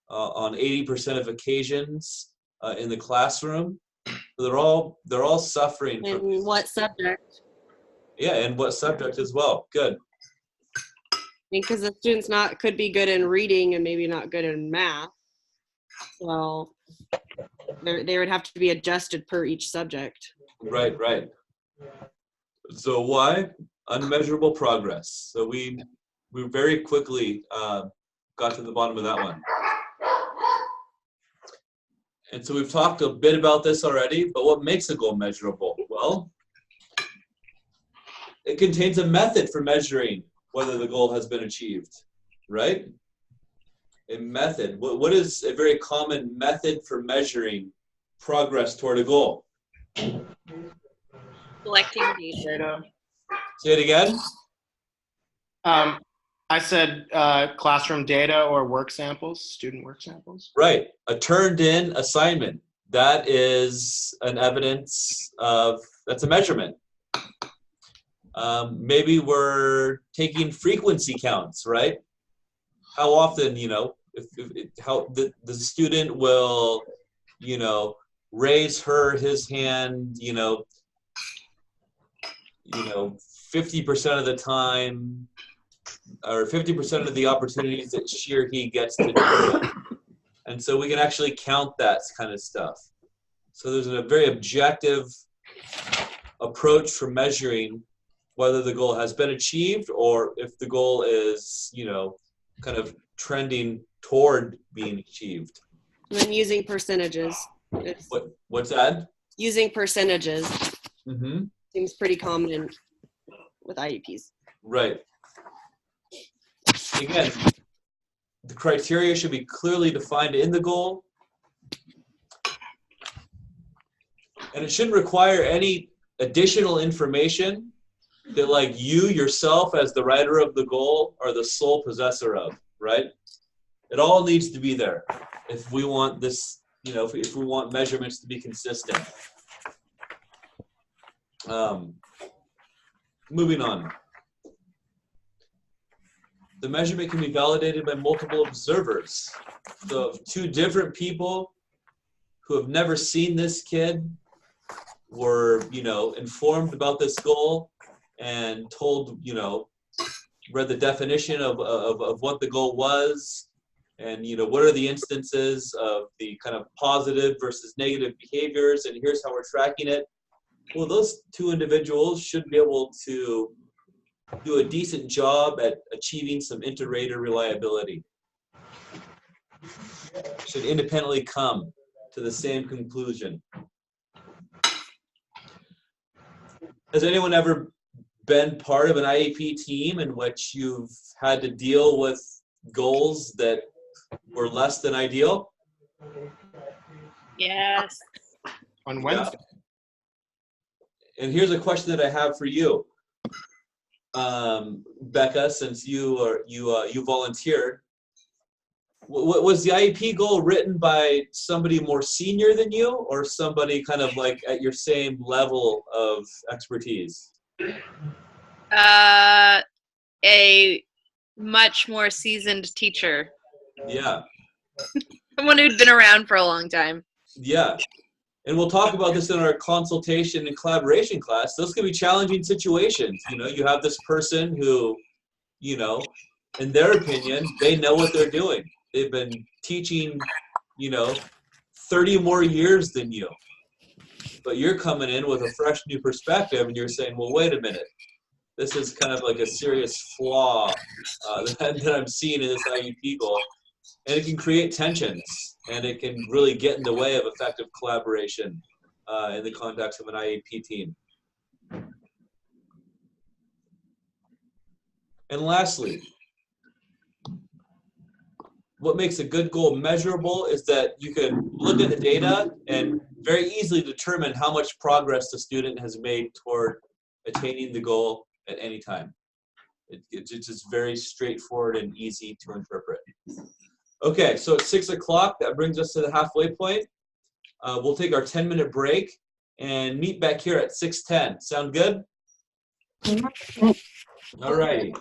on 80% of occasions in the classroom? They're all suffering from. And what subject? Yeah, and what subject as well. Good. Because the student's could be good in reading and maybe not good in math. So they would have to be adjusted per each subject. Right. So why? Unmeasurable progress. So we very quickly got to the bottom of that one. And so we've talked a bit about this already, but what makes a goal measurable? Well, it contains a method for measuring whether the goal has been achieved, right? A method. What is a very common method for measuring progress toward a goal? Collecting data. Data. Say it again. I said classroom data or work samples, student work samples. Right, a turned in assignment. That is an evidence of, that's a measurement. Maybe we're taking frequency counts, right? How often, how the student will, raise his hand, 50% of the time, or 50% of the opportunities that she or he gets to do that. And so we can actually count that kind of stuff. So there's a very objective approach for measuring whether the goal has been achieved or if the goal is, kind of trending toward being achieved. And then using percentages. What's that? Using percentages Mm-hmm. seems pretty common with IEPs. Right. Again, the criteria should be clearly defined in the goal. And it shouldn't require any additional information that you yourself as the writer of the goal are the sole possessor of, right? It all needs to be there if we want this, if we want measurements to be consistent. Moving on. The measurement can be validated by multiple observers. So if two different people who have never seen this kid were, informed about this goal and told, read the definition of what the goal was, and, what are the instances of the kind of positive versus negative behaviors, and here's how we're tracking it. Well, those two individuals should be able to do a decent job at achieving some inter-rater reliability. Should independently come to the same conclusion. Has anyone ever been part of an IEP team in which you've had to deal with goals that were less than ideal? Yes. On Wednesday. Yeah. And here's a question that I have for you, Becca, since you volunteered. Was the IEP goal written by somebody more senior than you, or somebody kind of at your same level of expertise? A much more seasoned teacher. Yeah. Someone who'd been around for a long time. Yeah. And we'll talk about this in our consultation and collaboration class. Those can be challenging situations. You have this person who, in their opinion, they know what they're doing. They've been teaching, 30 more years than you. But you're coming in with a fresh new perspective and you're saying, well, wait a minute. This is kind of like a serious flaw that I'm seeing in this IEP goal. And it can create tensions, and it can really get in the way of effective collaboration in the context of an IEP team. And lastly, what makes a good goal measurable is that you can look at the data and very easily determine how much progress the student has made toward attaining the goal at any time. It's just very straightforward and easy to interpret. Okay, so it's 6 o'clock. That brings us to the halfway point. We'll take our 10-minute break and meet back here at 6:10. Sound good? All righty.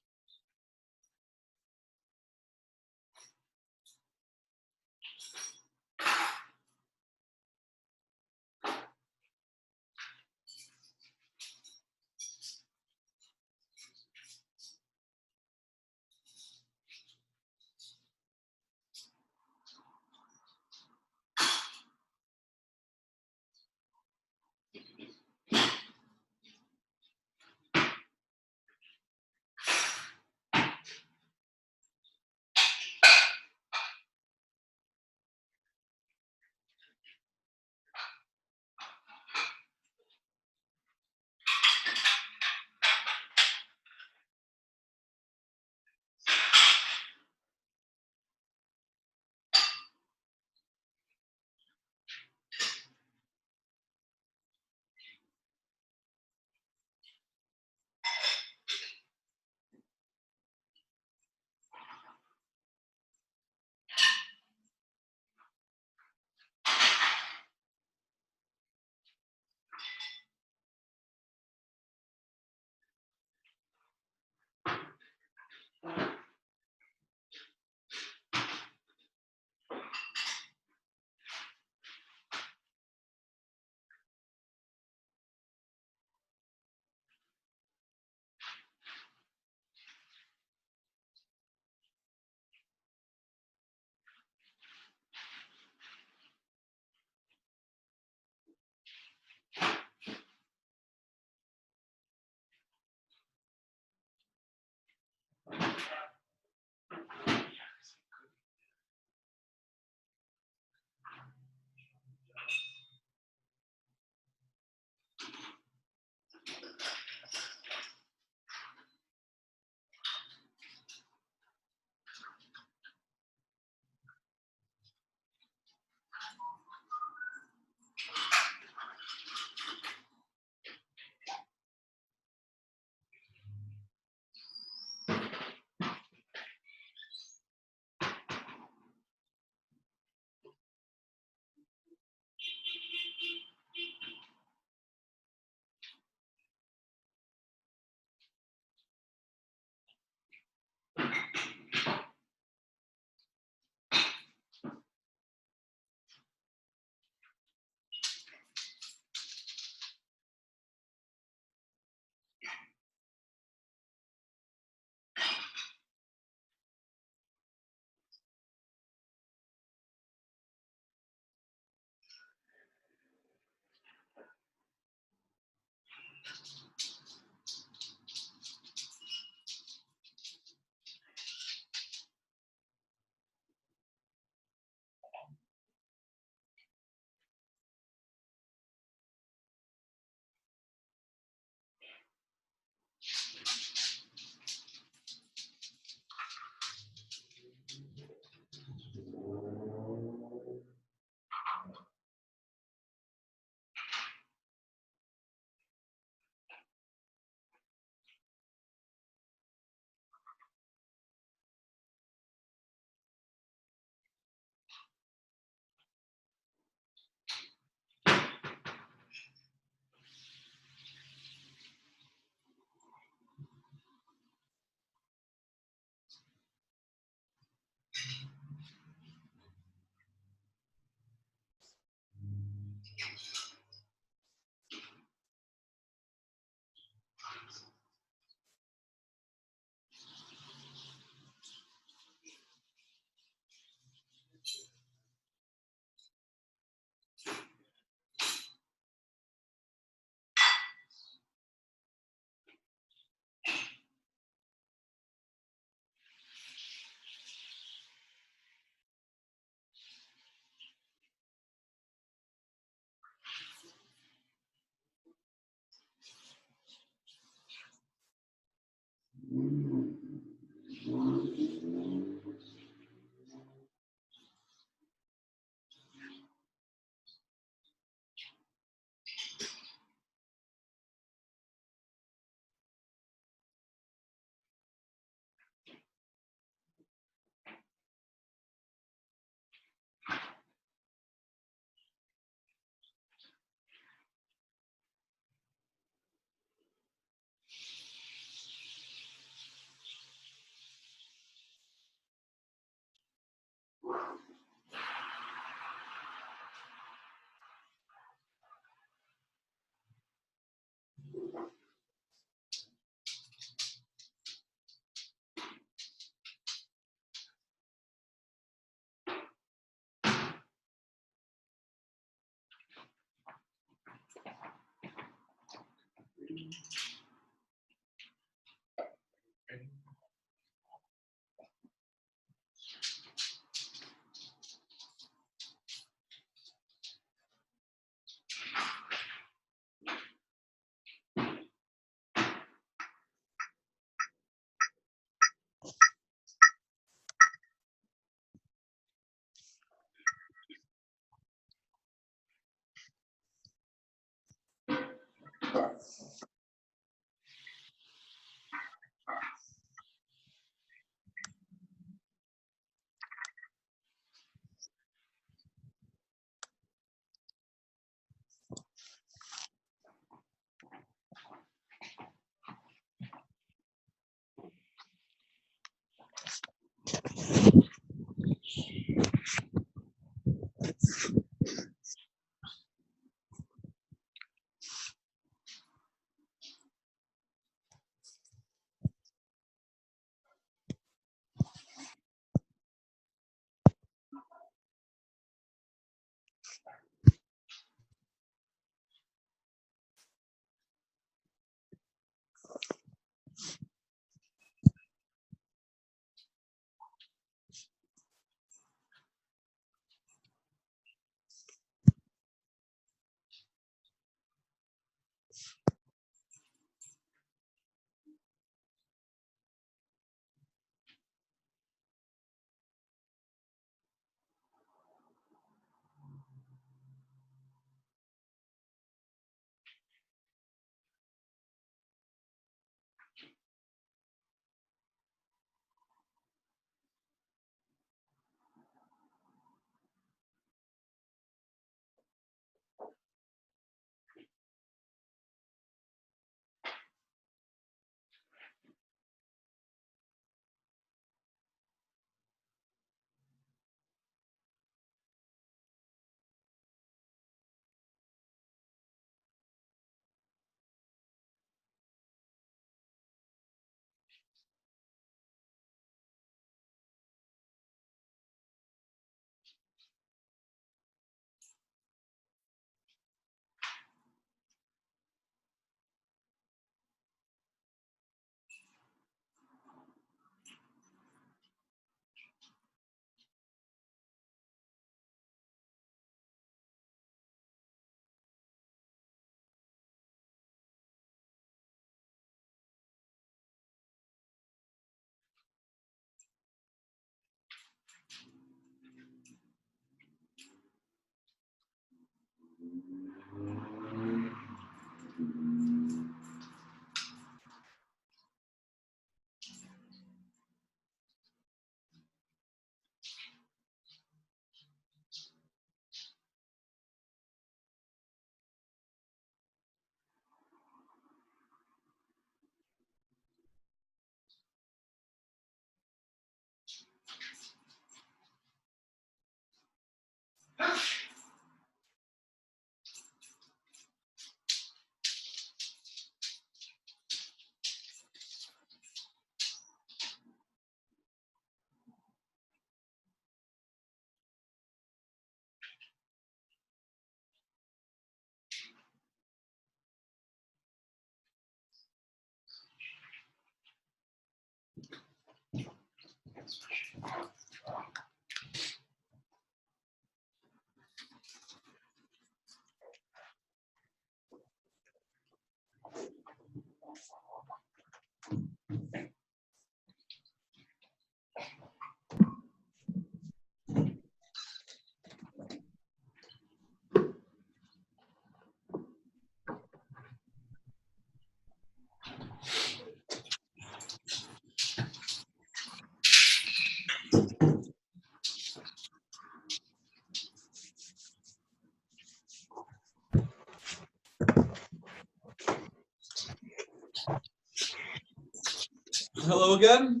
Hello again.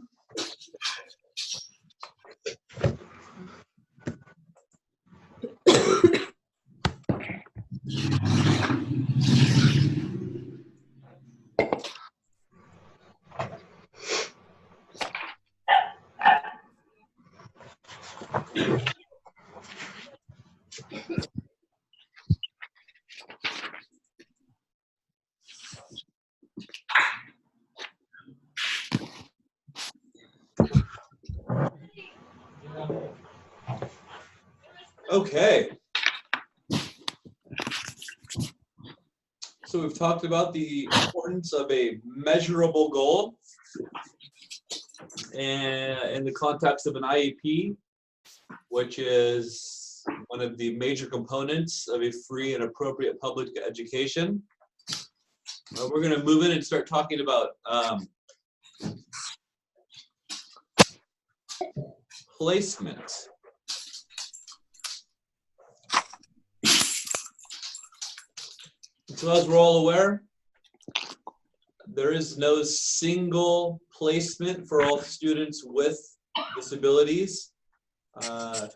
Okay. So we've talked about the importance of a measurable goal and in the context of an IEP, which is one of the major components of a free and appropriate public education. We're going to move in and start talking about placement. So as we're all aware, there is no single placement for all students with disabilities. The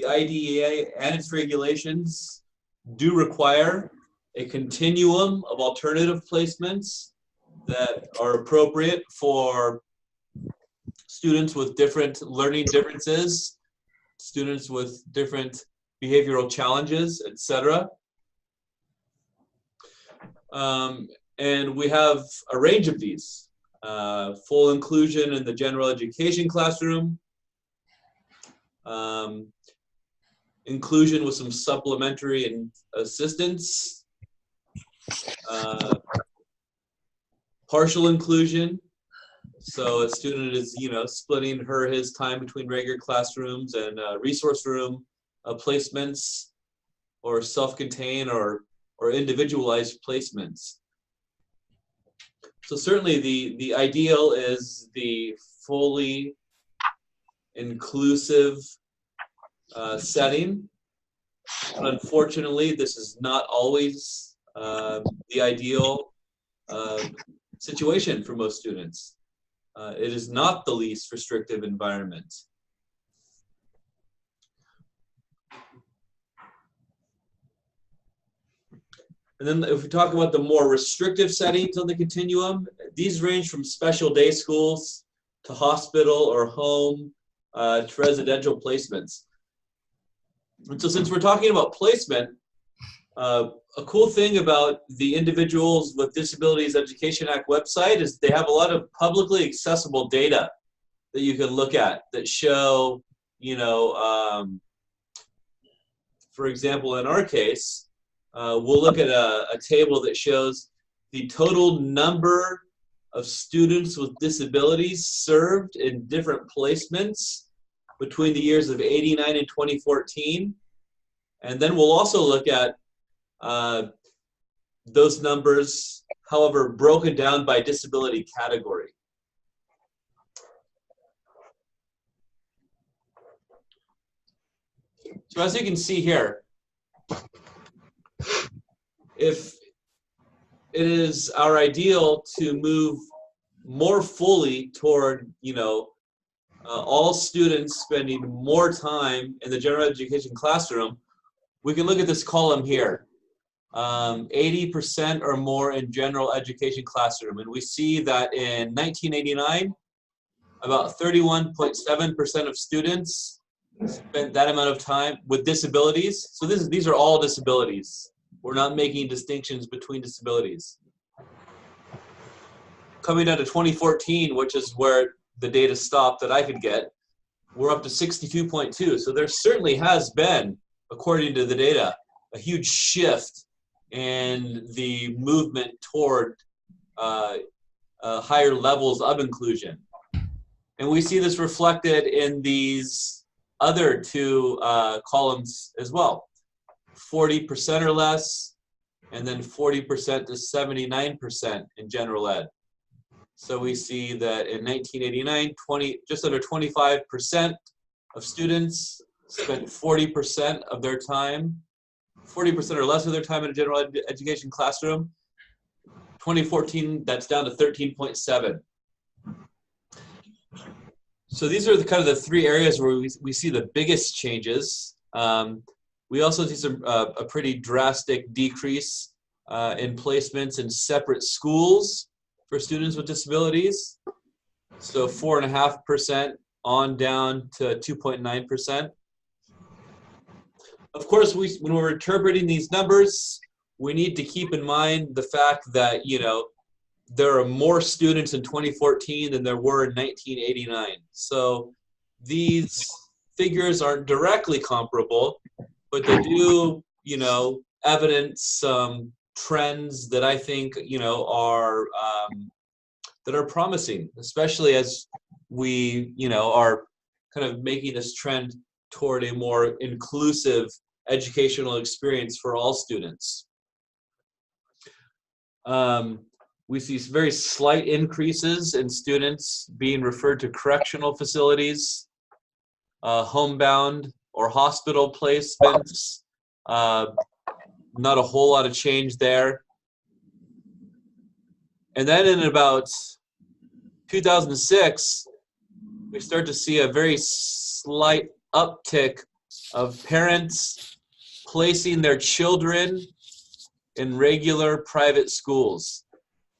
IDEA and its regulations do require a continuum of alternative placements that are appropriate for students with different learning differences, students with different behavioral challenges, etc. And we have a range of these. Full inclusion in the general education classroom, inclusion with some supplementary and assistance, partial inclusion, so a student is, splitting his time between regular classrooms and resource room placements, or self-contained or individualized placements. So certainly the ideal is the fully inclusive setting. Unfortunately, this is not always the ideal situation for most students. It is not the least restrictive environment. And then if we talk about the more restrictive settings on the continuum, these range from special day schools to hospital or home to residential placements. And so since we're talking about placement, a cool thing about the Individuals with Disabilities Education Act website is they have a lot of publicly accessible data that you can look at that show, for example, in our case, we'll look at a table that shows the total number of students with disabilities served in different placements between the years of '89 and 2014. And then we'll also look at those numbers, however, broken down by disability category. So as you can see here, if it is our ideal to move more fully toward, all students spending more time in the general education classroom, we can look at this column here, 80% or more in general education classroom. And we see that in 1989, about 31.7% of students spent that amount of time with disabilities. So these are all disabilities. We're not making distinctions between disabilities. Coming down to 2014, which is where the data stopped that I could get, we're up to 62.2. So there certainly has been, according to the data, a huge shift in the movement toward higher levels of inclusion. And we see this reflected in these other two columns as well. 40% or less, and then 40% to 79% in general ed. So we see that in 1989, just under 25% of students spent 40% of their time, 40% or less of their time in a general education classroom. 2014, that's down to 13.7. So these are kind of the three areas where we see the biggest changes. We also see a pretty drastic decrease in placements in separate schools for students with disabilities. So 4.5% on down to 2.9%. Of course, when we're interpreting these numbers, we need to keep in mind the fact that, you know, there are more students in 2014 than there were in 1989. So these figures aren't directly comparable, but they do, you know, evidence some trends that I think, you know, are that are promising, especially as we, you know, are kind of making this trend toward a more inclusive educational experience for all students. We see very slight increases in students being referred to correctional facilities, homebound or hospital placements. Not a whole lot of change there. And then in about 2006, we start to see a very slight uptick of parents placing their children in regular private schools.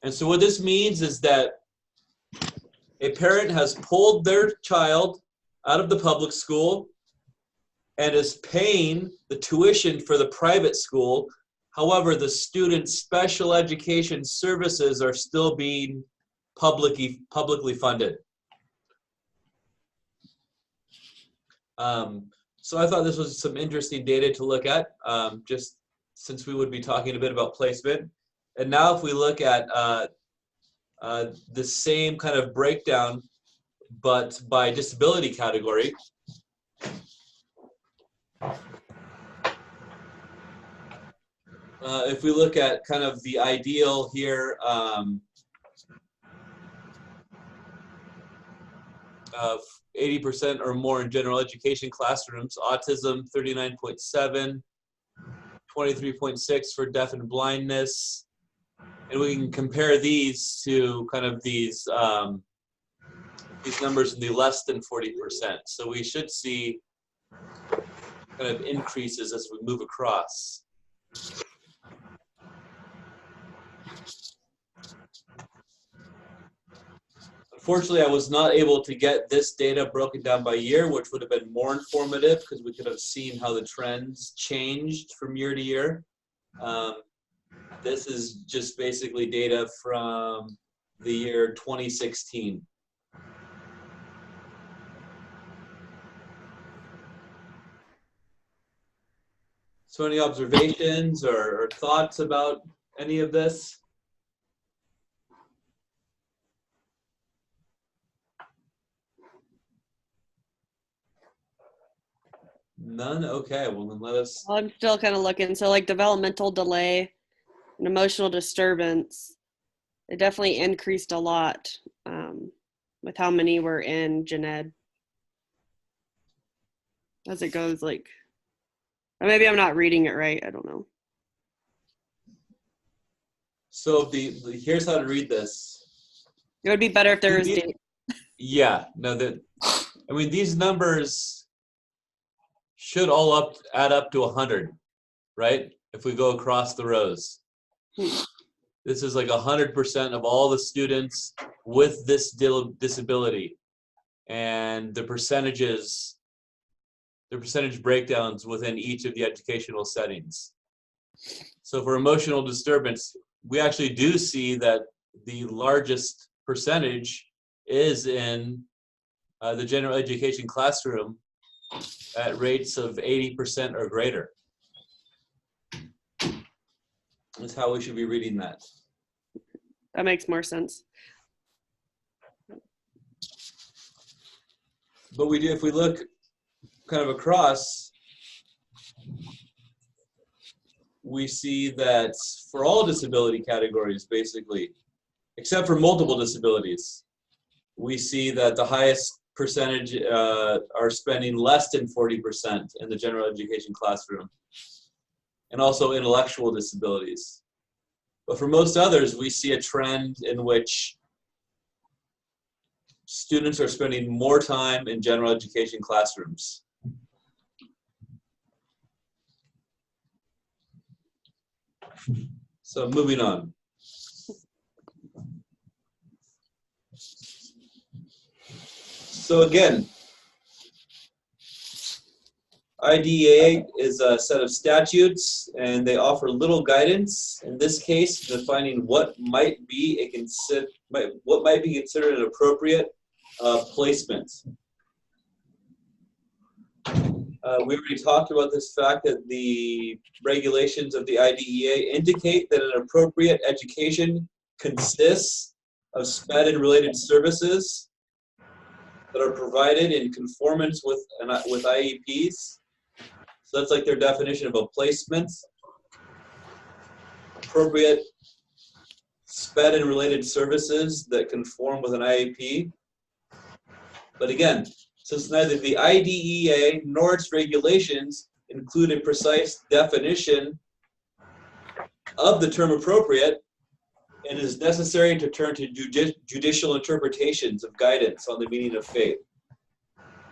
And so what this means is that a parent has pulled their child out of the public school and is paying the tuition for the private school. However, the student's special education services are still being publicly funded. So I thought this was some interesting data to look at, just since we would be talking a bit about placement. And now if we look at the same kind of breakdown, but by disability category, if we look at kind of the ideal here, 80% or more in general education classrooms, autism 39.7, 23.6 for deaf and blindness. And we can compare these to kind of these numbers in the less than 40%. So we should see kind of increases as we move across. Unfortunately, I was not able to get this data broken down by year, which would have been more informative because we could have seen how the trends changed from year to year. This is just basically data from the year 2016. So any observations or thoughts about any of this? None? Okay, well then let us. Well, I'm still kind of looking. So like developmental delay and emotional disturbance, it definitely increased a lot with how many were in gen ed. As it goes, like, or maybe I'm not reading it right. I don't know. So here's how to read this. It would be better if there was data. Yeah, no, I mean, these numbers should all add up to 100, right? If we go across the rows. This is like 100% of all the students with this disability, and the percentage breakdowns within each of the educational settings. So for emotional disturbance, we actually do see that the largest percentage is in the general education classroom at rates of 80% or greater. That's how we should be reading that. That makes more sense. But we do, if we look kind of across, we see that for all disability categories, basically, except for multiple disabilities, we see that the highest percentage are spending less than 40% in the general education classroom, and also intellectual disabilities. But for most others, we see a trend in which students are spending more time in general education classrooms. So moving on. So again, IDEA is a set of statutes, and they offer little guidance. In this case, defining what might be considered an appropriate placement. We already talked about this fact that the regulations of the IDEA indicate that an appropriate education consists of SPED and related services that are provided in conformance with IEPs. So that's like their definition of a placement. Appropriate SPED and related services that conform with an IEP. But again, since neither the IDEA nor its regulations include a precise definition of the term appropriate, it is necessary to turn to judicial interpretations of guidance on the meaning of faith.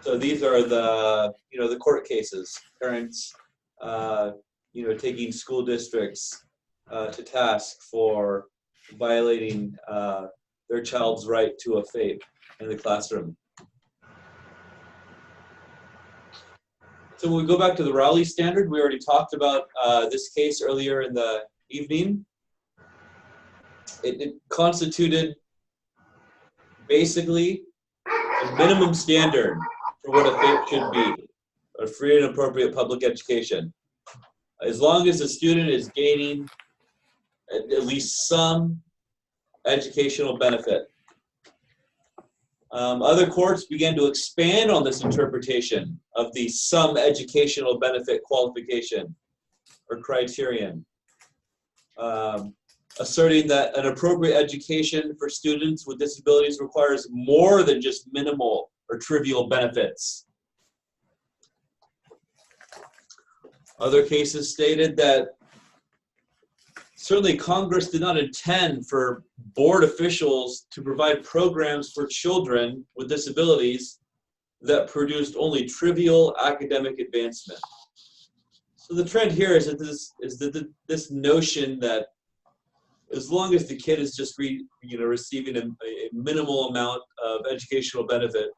So these are the court cases, parents taking school districts to task for violating their child's right to a faith in the classroom. So when we go back to the Rowley standard, we already talked about this case earlier in the evening. It constituted basically a minimum standard for what a faith should be, a free and appropriate public education. As long as the student is gaining at least some educational benefit. Other courts began to expand on this interpretation of the some educational benefit qualification or criterion, asserting that an appropriate education for students with disabilities requires more than just minimal or trivial benefits. Other cases stated that certainly Congress did not intend for board officials to provide programs for children with disabilities that produced only trivial academic advancement. So the trend here is that this notion that as long as the kid is just receiving a minimal amount of educational benefit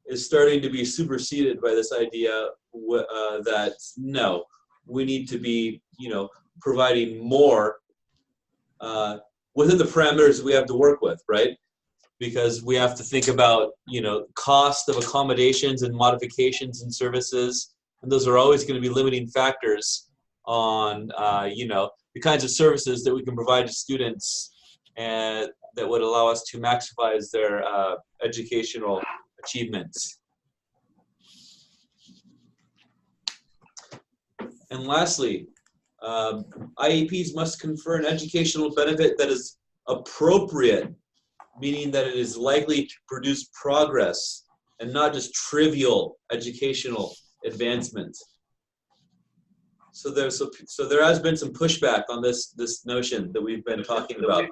is starting to be superseded by this idea that no, we need to be providing more within the parameters we have to work with, right? Because we have to think about cost of accommodations and modifications and services, and those are always going to be limiting factors on the kinds of services that we can provide to students and that would allow us to maximize their educational achievements. And lastly, IEPs must confer an educational benefit that is appropriate, meaning that it is likely to produce progress and not just trivial educational advancement. So there has been some pushback on this notion that we've been talking about.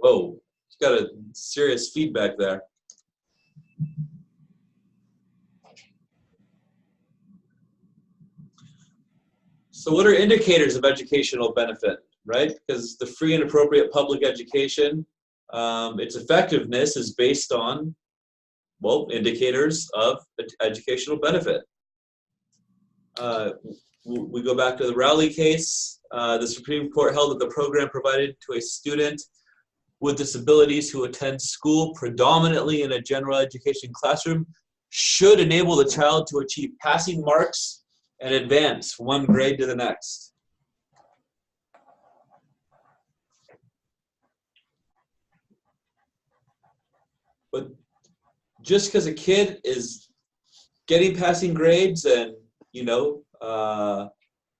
Whoa, got a serious feedback there. So what are indicators of educational benefit, right? Because the free and appropriate public education, its effectiveness is based on, well, indicators of educational benefit. We go back to the Rowley case. The Supreme Court held that the program provided to a student with disabilities who attend school predominantly in a general education classroom should enable the child to achieve passing marks and advance one grade to the next. But just because a kid is getting passing grades and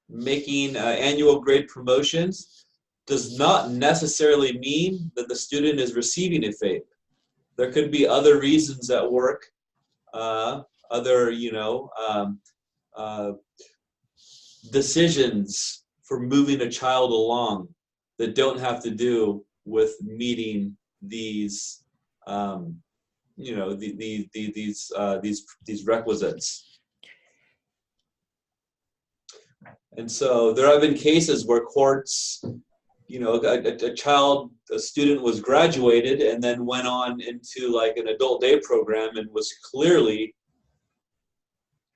making annual grade promotions does not necessarily mean that the student is receiving a FAPE. There could be other reasons at work, other decisions for moving a child along that don't have to do with meeting these these requisites. And so there have been cases where courts you know, a student was graduated and then went on into like an adult day program and was clearly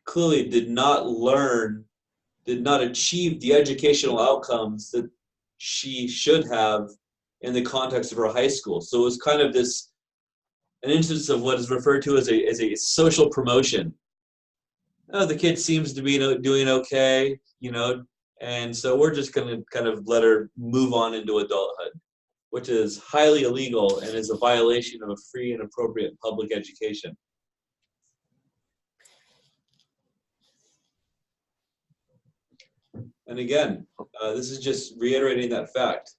did not achieve the educational outcomes that she should have in the context of her high school. So it was kind of an instance of what is referred to as a social promotion. Oh, the kid seems to be doing okay, you know, and so we're just going to kind of let her move on into adulthood, which is highly illegal and is a violation of a free and appropriate public education. And again, this is just reiterating that fact.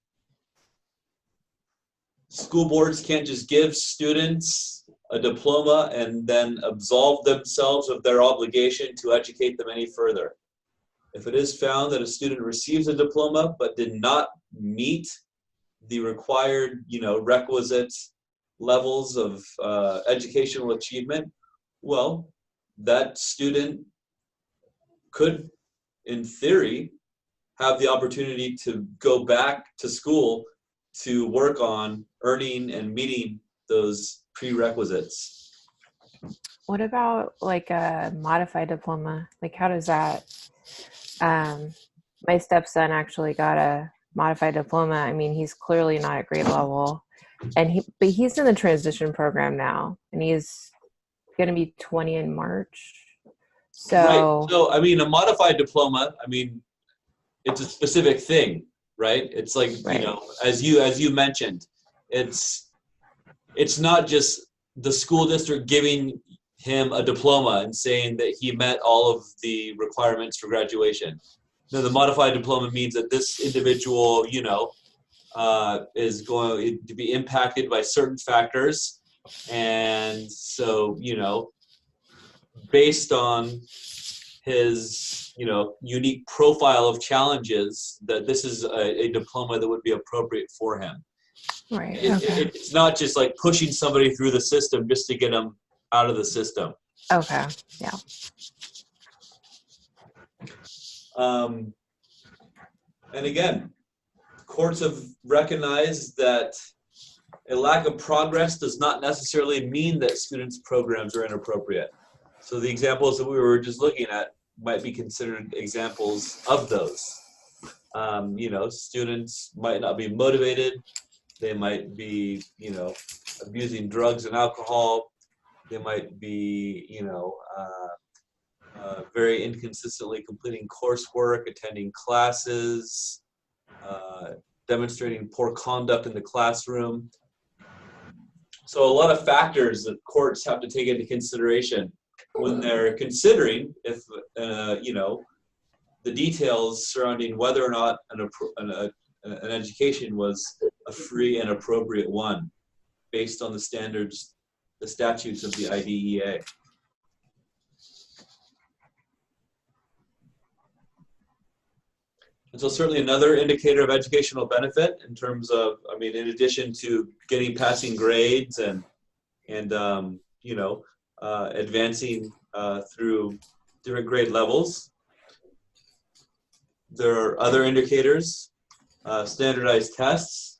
School boards can't just give students a diploma and then absolve themselves of their obligation to educate them any further. If it is found that a student receives a diploma but did not meet the required, you know, requisite levels of educational achievement, well, that student could, in theory, have the opportunity to go back to school to work on earning and meeting those prerequisites. What about like a modified diploma? Like, how does that? My stepson actually got a modified diploma. I mean, he's clearly not at grade level, but he's in the transition program now, and he's going to be 20 in March. So, right. So, I mean, a modified diploma, I mean, it's a specific thing, right? It's like, right. You know, as you mentioned, it's not just the school district giving him a diploma and saying that he met all of the requirements for graduation. No, the modified diploma means that this individual, you know, is going to be impacted by certain factors. And so, you know, based on his, you know, unique profile of challenges, that this is a diploma that would be appropriate for him. Right. It's not just like pushing somebody through the system just to get them out of the system. Okay. Yeah. And again, courts have recognized that a lack of progress does not necessarily mean that students' programs are inappropriate. So the examples that we were just looking at might be considered examples of those. You know, students might not be motivated. They might be, you know, abusing drugs and alcohol. They might be, you know, very inconsistently completing coursework, attending classes, demonstrating poor conduct in the classroom. So a lot of factors that courts have to take into consideration when they're considering if, you know, the details surrounding whether or not an education was a free and appropriate one based on the standards, the statutes of the IDEA. And so certainly another indicator of educational benefit in terms of, I mean, in addition to getting passing grades and you know, advancing through different grade levels, there are other indicators, standardized tests,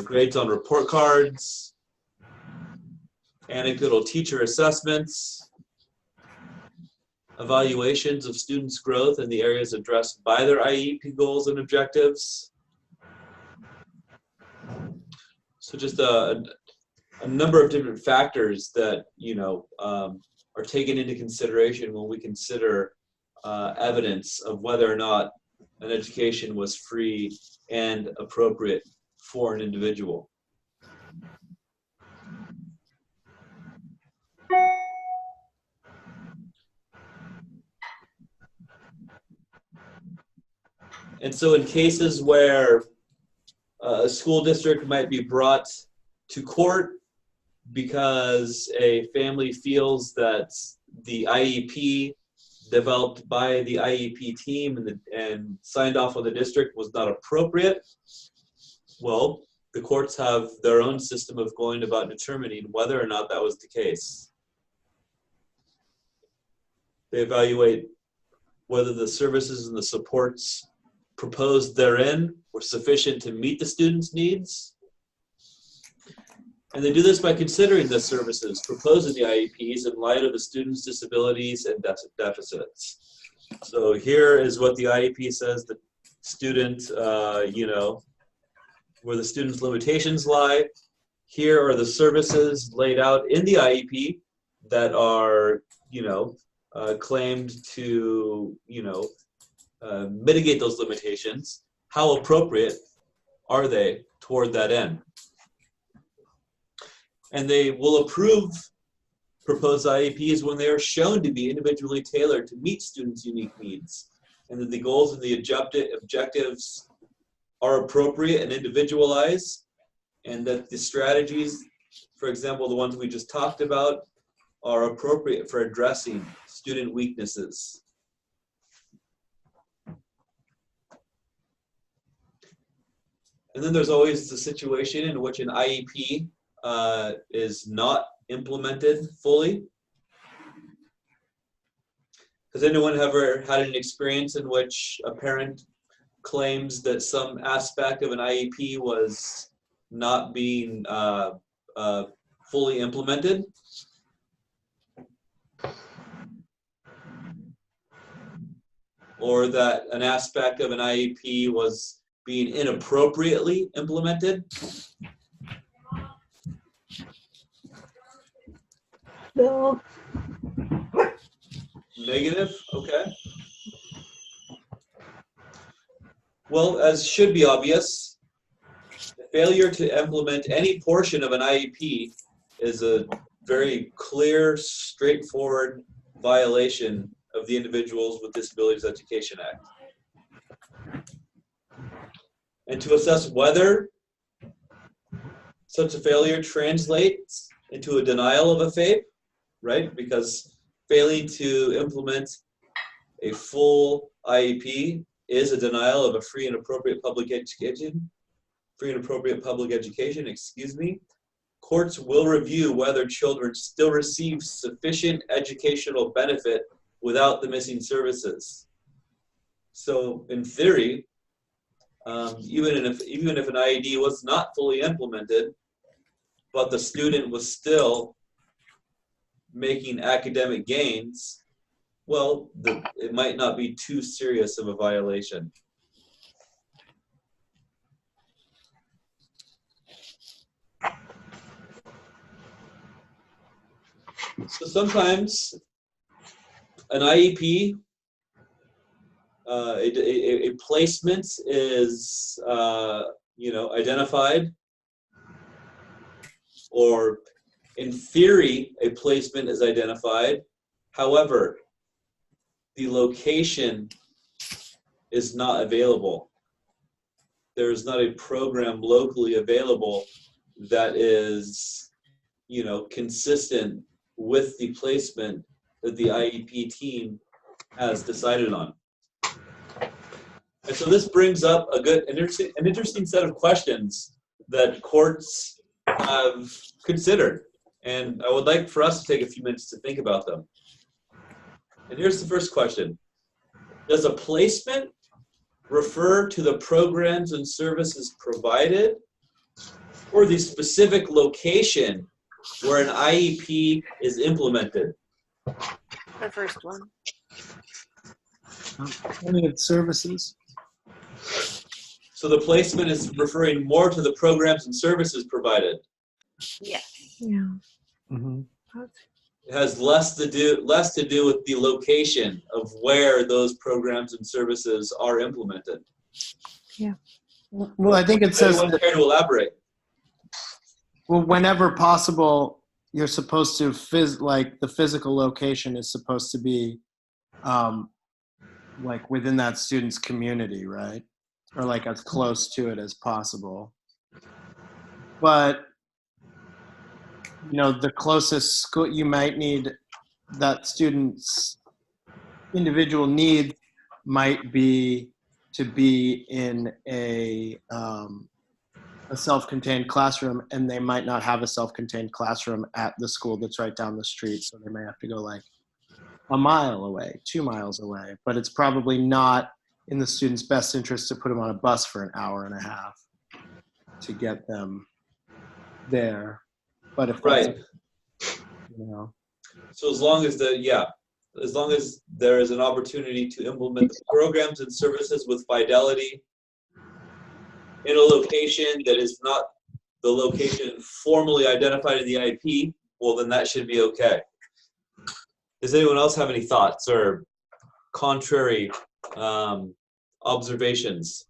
grades on report cards, anecdotal teacher assessments, evaluations of students' growth in the areas addressed by their IEP goals and objectives. So just a number of different factors that, you know, are taken into consideration when we consider evidence of whether or not an education was free and appropriate for an individual. And so in cases where a school district might be brought to court because a family feels that the IEP developed by the IEP team and signed off on the district was not appropriate, well, the courts have their own system of going about determining whether or not that was the case. They evaluate whether the services and the supports proposed therein were sufficient to meet the students' needs. And they do this by considering the services proposed in the IEPs in light of the students' disabilities and deficits. So here is what the IEP says the student, where the student's limitations lie. Here are the services laid out in the IEP that are, claimed to, mitigate those limitations. How appropriate are they toward that end? And they will approve proposed IEPs when they are shown to be individually tailored to meet students' unique needs, and that the goals and the objectives are appropriate and individualized, and that the strategies, for example, the ones we just talked about, are appropriate for addressing student weaknesses. And then there's always the situation in which an IEP is not implemented fully. Has anyone ever had an experience in which a parent claims that some aspect of an IEP was not being fully implemented? Or that an aspect of an IEP was being inappropriately implemented? No. Negative, okay. Well, as should be obvious, the failure to implement any portion of an IEP is a very clear, straightforward violation of the Individuals with Disabilities Education Act. And to assess whether such a failure translates into a denial of a FAPE, right? Because failing to implement a full IEP is a denial of a free and appropriate public education. Courts will review whether children still receive sufficient educational benefit without the missing services. So in theory, even if an IED was not fully implemented, but the student was still making academic gains, well, it might not be too serious of a violation. So sometimes an IEP, a placement is, identified, or in theory, a placement is identified. However, the location is not available. There is not a program locally available that is, consistent with the placement that the IEP team has decided on. And so this brings up an interesting set of questions that courts have considered. And I would like for us to take a few minutes to think about them. And here's the first question. Does a placement refer to the programs and services provided, or the specific location where an IEP is implemented? The first one. Limited services. So the placement is referring more to the programs and services provided. Yeah. Yeah. Mm-hmm. It has less to do with the location of where those programs and services are implemented. Yeah. Well, I think it says Anyone care to elaborate? well, whenever possible, you're supposed to the physical location is supposed to be like within that student's community, right? Or like as close to it as possible. But the closest school you might need, that student's individual need might be to be in a self-contained classroom, and they might not have a self-contained classroom at the school that's right down the street, so they may have to go like a mile away, 2 miles away, but it's probably not in the student's best interest to put them on a bus for an hour and a half to get them there. But if that's, Right. you know, So as long as as long as there is an opportunity to implement the programs and services with fidelity in a location that is not the location formally identified in the IP, well, then that should be okay. Does anyone else have any thoughts or contrary observations?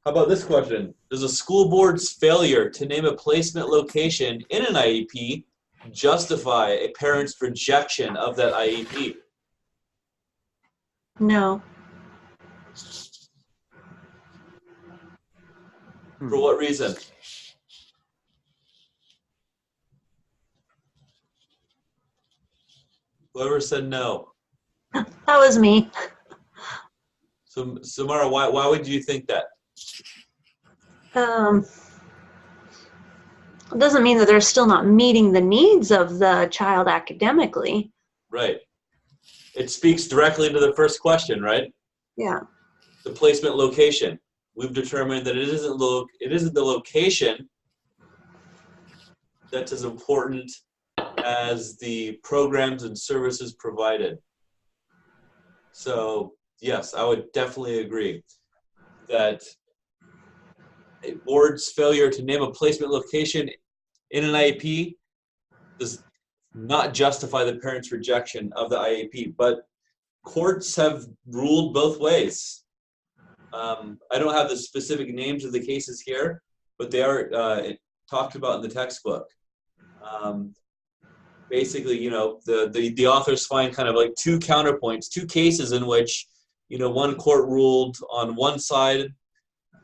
How about this question? Does a school board's failure to name a placement location in an IEP justify a parent's rejection of that IEP? No. For what reason? Whoever said no. That was me. So, Samara, why would you think that? It doesn't mean that they're still not meeting the needs of the child academically. Right. It speaks directly to the first question, right? Yeah. The placement location. We've determined that it isn't the location that's as important as the programs and services provided. So yes, I would definitely agree that a board's failure to name a placement location in an IEP does not justify the parent's rejection of the IEP, but courts have ruled both ways. I don't have the specific names of the cases here, but they are talked about in the textbook. Basically, you know, the authors find kind of like two counterpoints, two cases in which, you know, one court ruled on one side,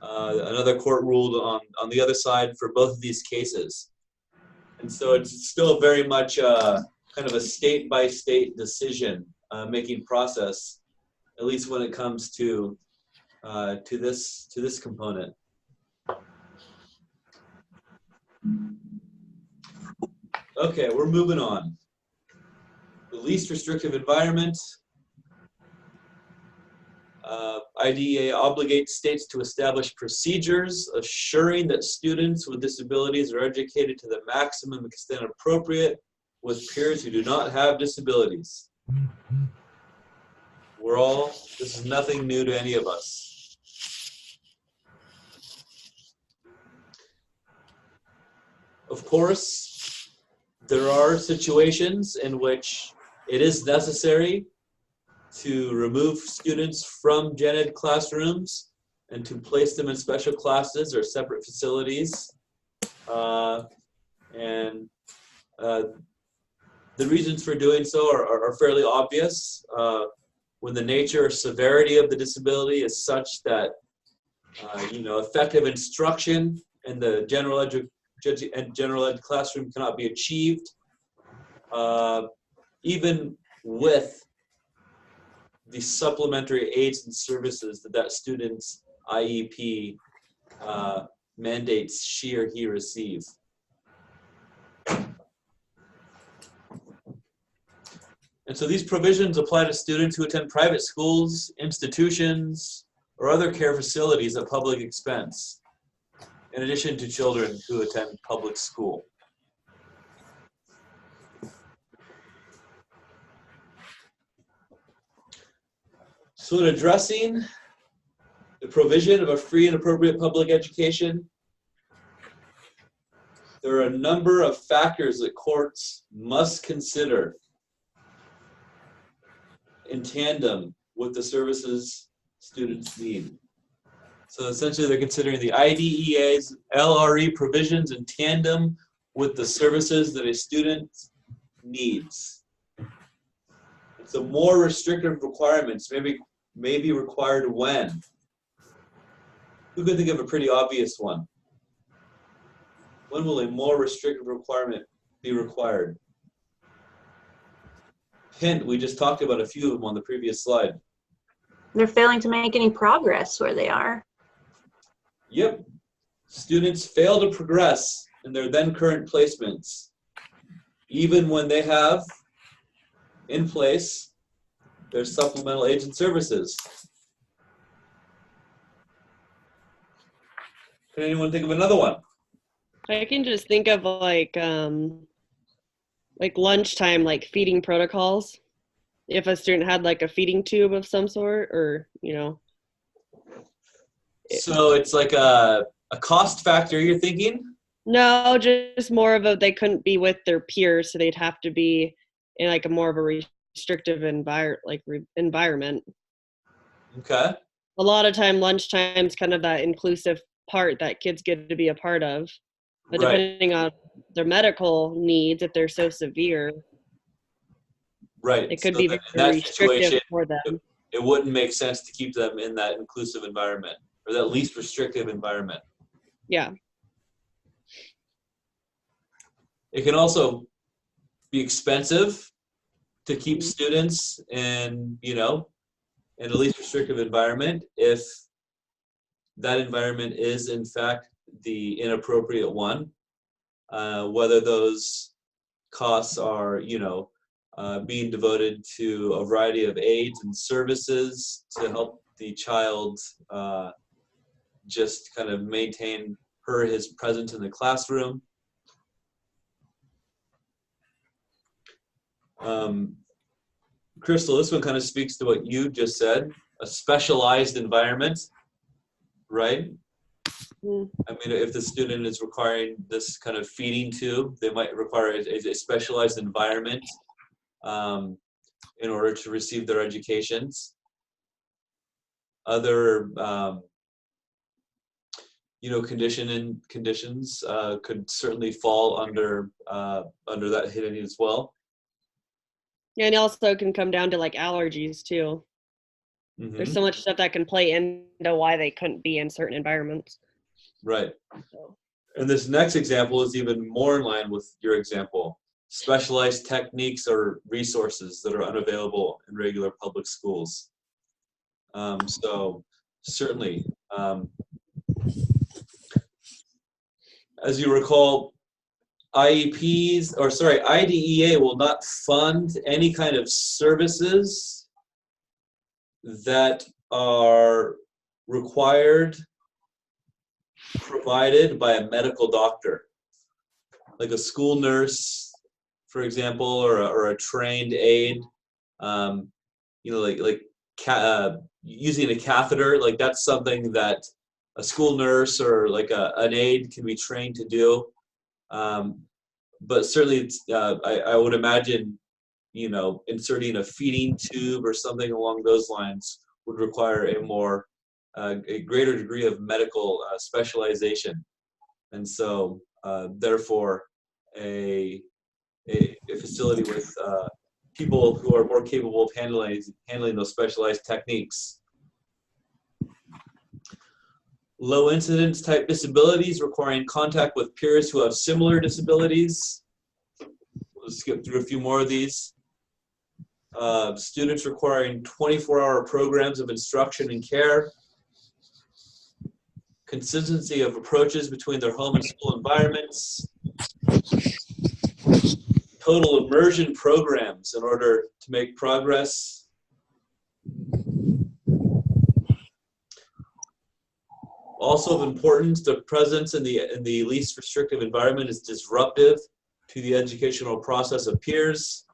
another court ruled on the other side for both of these cases. And so it's still very much kind of a state-by-state decision making process, at least when it comes to this component. Okay, we're moving on. The least restrictive environment. IDEA obligates states to establish procedures assuring that students with disabilities are educated to the maximum extent appropriate with peers who do not have disabilities. This is nothing new to any of us. Of course, there are situations in which it is necessary to remove students from gen ed classrooms and to place them in special classes or separate facilities. The reasons for doing so are fairly obvious. When the nature or severity of the disability is such that you know, effective instruction in the general ed classroom cannot be achieved, even with the supplementary aids and services that student's IEP mandates she or he receive. And so these provisions apply to students who attend private schools, institutions, or other care facilities at public expense, in addition to children who attend public school. So in addressing the provision of a free and appropriate public education, there are a number of factors that courts must consider in tandem with the services students need. So essentially they're considering the IDEA's LRE provisions in tandem with the services that a student needs. So more restrictive requirements may be required when? Who can think of a pretty obvious one? When will a more restrictive requirement be required? Hint, we just talked about a few of them on the previous slide. They're failing to make any progress where they are. Yep. students fail to progress in their then current placements, even when they have in place their supplemental aid and services. Can anyone think of another one? I can just think of like lunchtime, like feeding protocols. If a student had like a feeding tube of some sort, or So it's like a cost factor, you're thinking? no, just more of a, they couldn't be with their peers, so they'd have to be in like a more of a restrictive environment. Okay. A lot of time, lunchtime is kind of that inclusive part that kids get to be a part of. But Right. depending on their medical needs, if they're so severe, Right. it could So be then very in that situation, restrictive for them. it wouldn't make sense to keep them in that inclusive environment or that least restrictive environment. Yeah. It can also be expensive to keep students in, in a least restrictive environment if that environment is in fact the inappropriate one. Whether those costs are, being devoted to a variety of aids and services to help the child just kind of maintain his presence in the classroom. Crystal, this one kind of speaks to what you just said, a specialized environment, right? I mean, if the student is requiring this kind of feeding tube, they might require a specialized environment in order to receive their educations. Other, conditions could certainly fall under that heading as well. Yeah, and it also can come down to like allergies too. Mm-hmm. There's so much stuff that can play into why they couldn't be in certain environments. Right. So. And this next example is even more in line with your example. Specialized techniques or resources that are unavailable in regular public schools. So certainly, as you recall, IDEA will not fund any kind of services that are provided by a medical doctor, like a school nurse, for example, or a trained aide. Using a catheter, like that's something that a school nurse or like an aide can be trained to do. But certainly, I would imagine, inserting a feeding tube or something along those lines would require a greater degree of medical specialization, and so therefore, a facility with people who are more capable of handling those specialized techniques. Low incidence type disabilities requiring contact with peers who have similar disabilities. We'll skip through a few more of these. Students requiring 24-hour programs of instruction and care. Consistency of approaches between their home and school environments. Total immersion programs in order to make progress. Also of importance, the presence in the least restrictive environment is disruptive to the educational process of peers.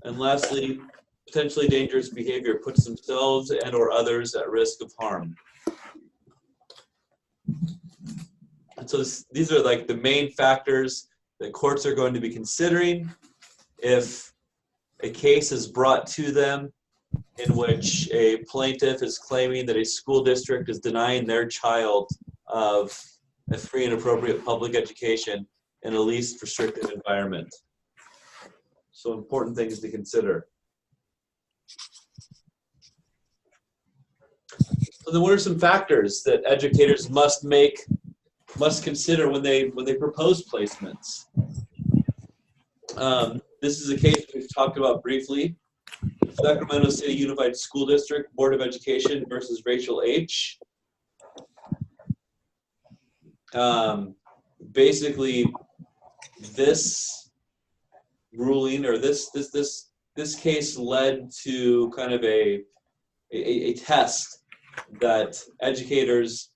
And lastly, potentially dangerous behavior puts themselves and or others at risk of harm. And so these are like the main factors that courts are going to be considering if a case is brought to them in which a plaintiff is claiming that a school district is denying their child of a free and appropriate public education in a least restrictive environment. So important things to consider. So then what are some factors that educators must consider when they propose placements? This is a case we've talked about briefly. Sacramento City Unified School District Board of Education versus Rachel H. basically this ruling or this case led to kind of a test that educators,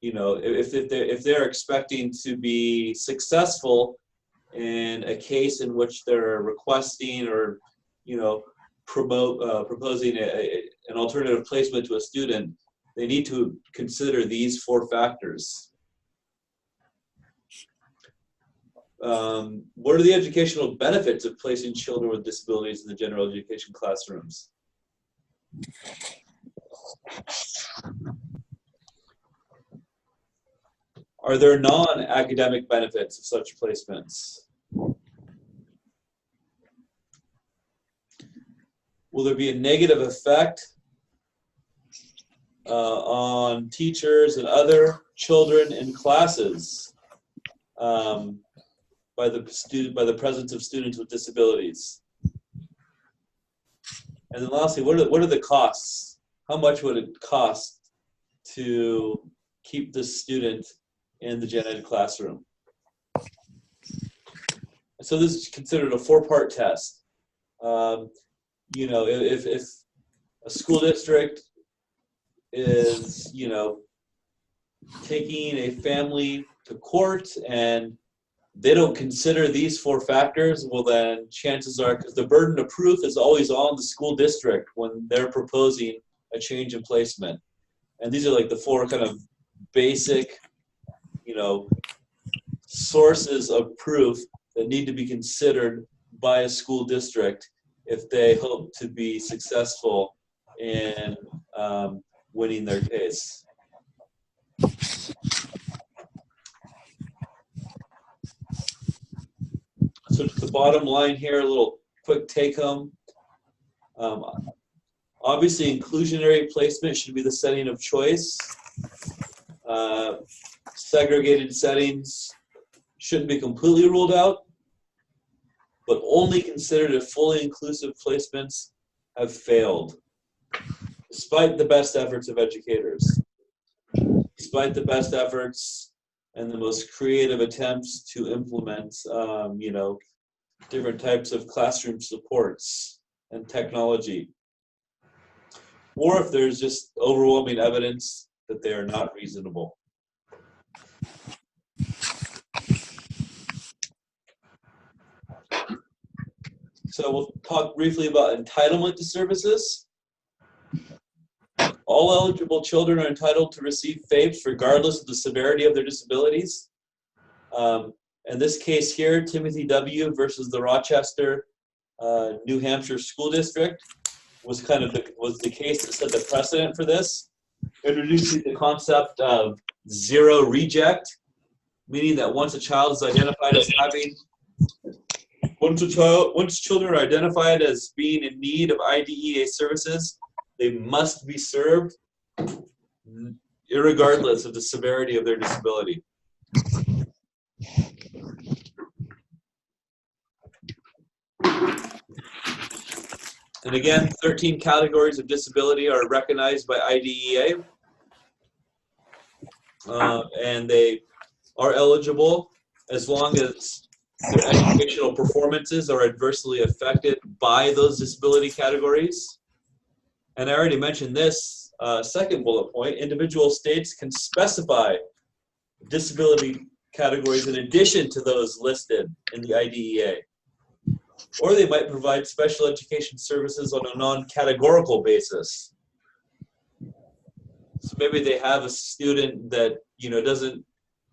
if they're expecting to be successful in a case in which they're requesting or proposing an alternative placement to a student, they need to consider these 4 factors. What are the educational benefits of placing children with disabilities in the general education classrooms? Are there non-academic benefits of such placements? Will there be a negative effect on teachers and other children in classes by the presence of students with disabilities? And then lastly, what are the costs? How much would it cost to keep this student in the gen ed classroom? So this is considered a 4-part test. If a school district is, taking a family to court and they don't consider these 4 factors, well then chances are, because the burden of proof is always on the school district when they're proposing a change in placement. And these are like the 4 kind of basic, sources of proof that need to be considered by a school district if they hope to be successful in winning their case. So to the bottom line here, a little quick take home. Obviously, inclusionary placement should be the setting of choice. Segregated settings shouldn't be completely ruled out, but only considered if fully inclusive placements have failed, despite the best efforts of educators, despite the best efforts and the most creative attempts to implement, different types of classroom supports and technology, or if there's just overwhelming evidence that they are not reasonable. So we'll talk briefly about entitlement to services. All eligible children are entitled to receive FAPES regardless of the severity of their disabilities. In this case here, Timothy W. versus the Rochester, New Hampshire School District was the case that set the precedent for this, introducing the concept of zero reject, meaning that once a child is identified as having once children are identified as being in need of IDEA services, they must be served irregardless of the severity of their disability. And again, 13 categories of disability are recognized by IDEA, and they are eligible as long as their educational performances are adversely affected by those disability categories. And I already mentioned this second bullet point. Individual states can specify disability categories in addition to those listed in the IDEA. Or they might provide special education services on a non-categorical basis. So maybe they have a student that doesn't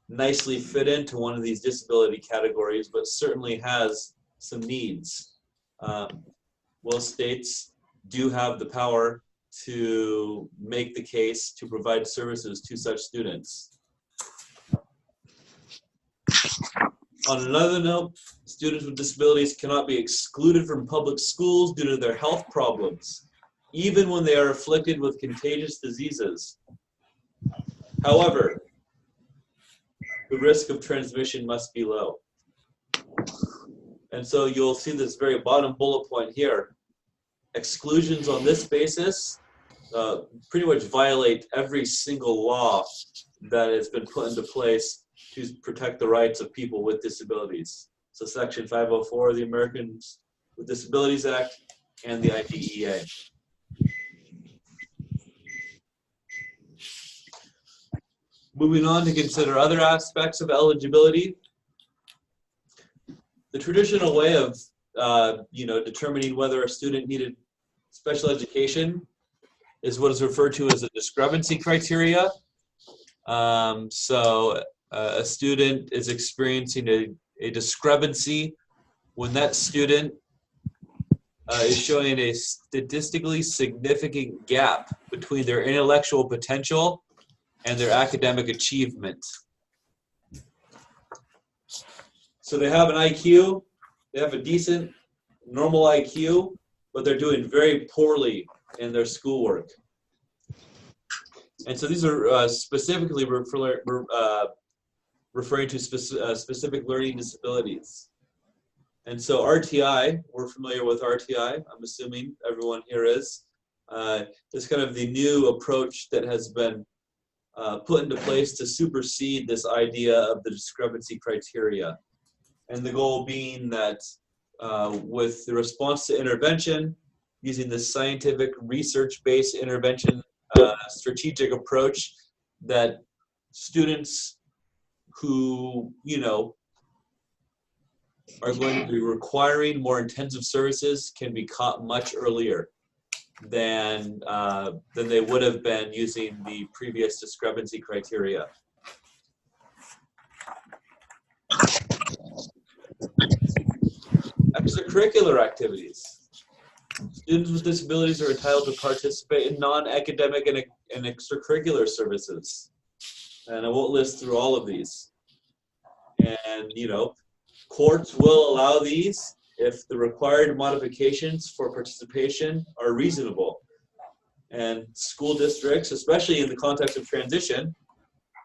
nicely fit into one of these disability categories, but certainly has some needs. Well, states do have the power to make the case to provide services to such students. On another note, students with disabilities cannot be excluded from public schools due to their health problems, even when they are afflicted with contagious diseases. However, the risk of transmission must be low. And so you'll see this very bottom bullet point here. Exclusions on this basis pretty much violate every single law that has been put into place to protect the rights of people with disabilities. So Section 504 of the Americans with Disabilities Act and the IDEA. Moving on to consider other aspects of eligibility. The traditional way of determining whether a student needed special education is what is referred to as a discrepancy criteria. So a student is experiencing a discrepancy when that student is showing a statistically significant gap between their intellectual potential and their academic achievement. So they have an IQ, they have a decent, normal IQ, but they're doing very poorly in their schoolwork. And so these are specifically referring to specific learning disabilities. And so RTI, we're familiar with RTI, I'm assuming everyone here is. It's kind of the new approach that has been put into place to supersede this idea of the discrepancy criteria. And the goal being that with the response to intervention, using this scientific research-based intervention strategic approach, that students who, are going to be requiring more intensive services can be caught much earlier than they would have been using the previous discrepancy criteria. Extracurricular activities. Students with disabilities are entitled to participate in non-academic and extracurricular services. And I won't list through all of these. And, courts will allow these if the required modifications for participation are reasonable. And school districts, especially in the context of transition,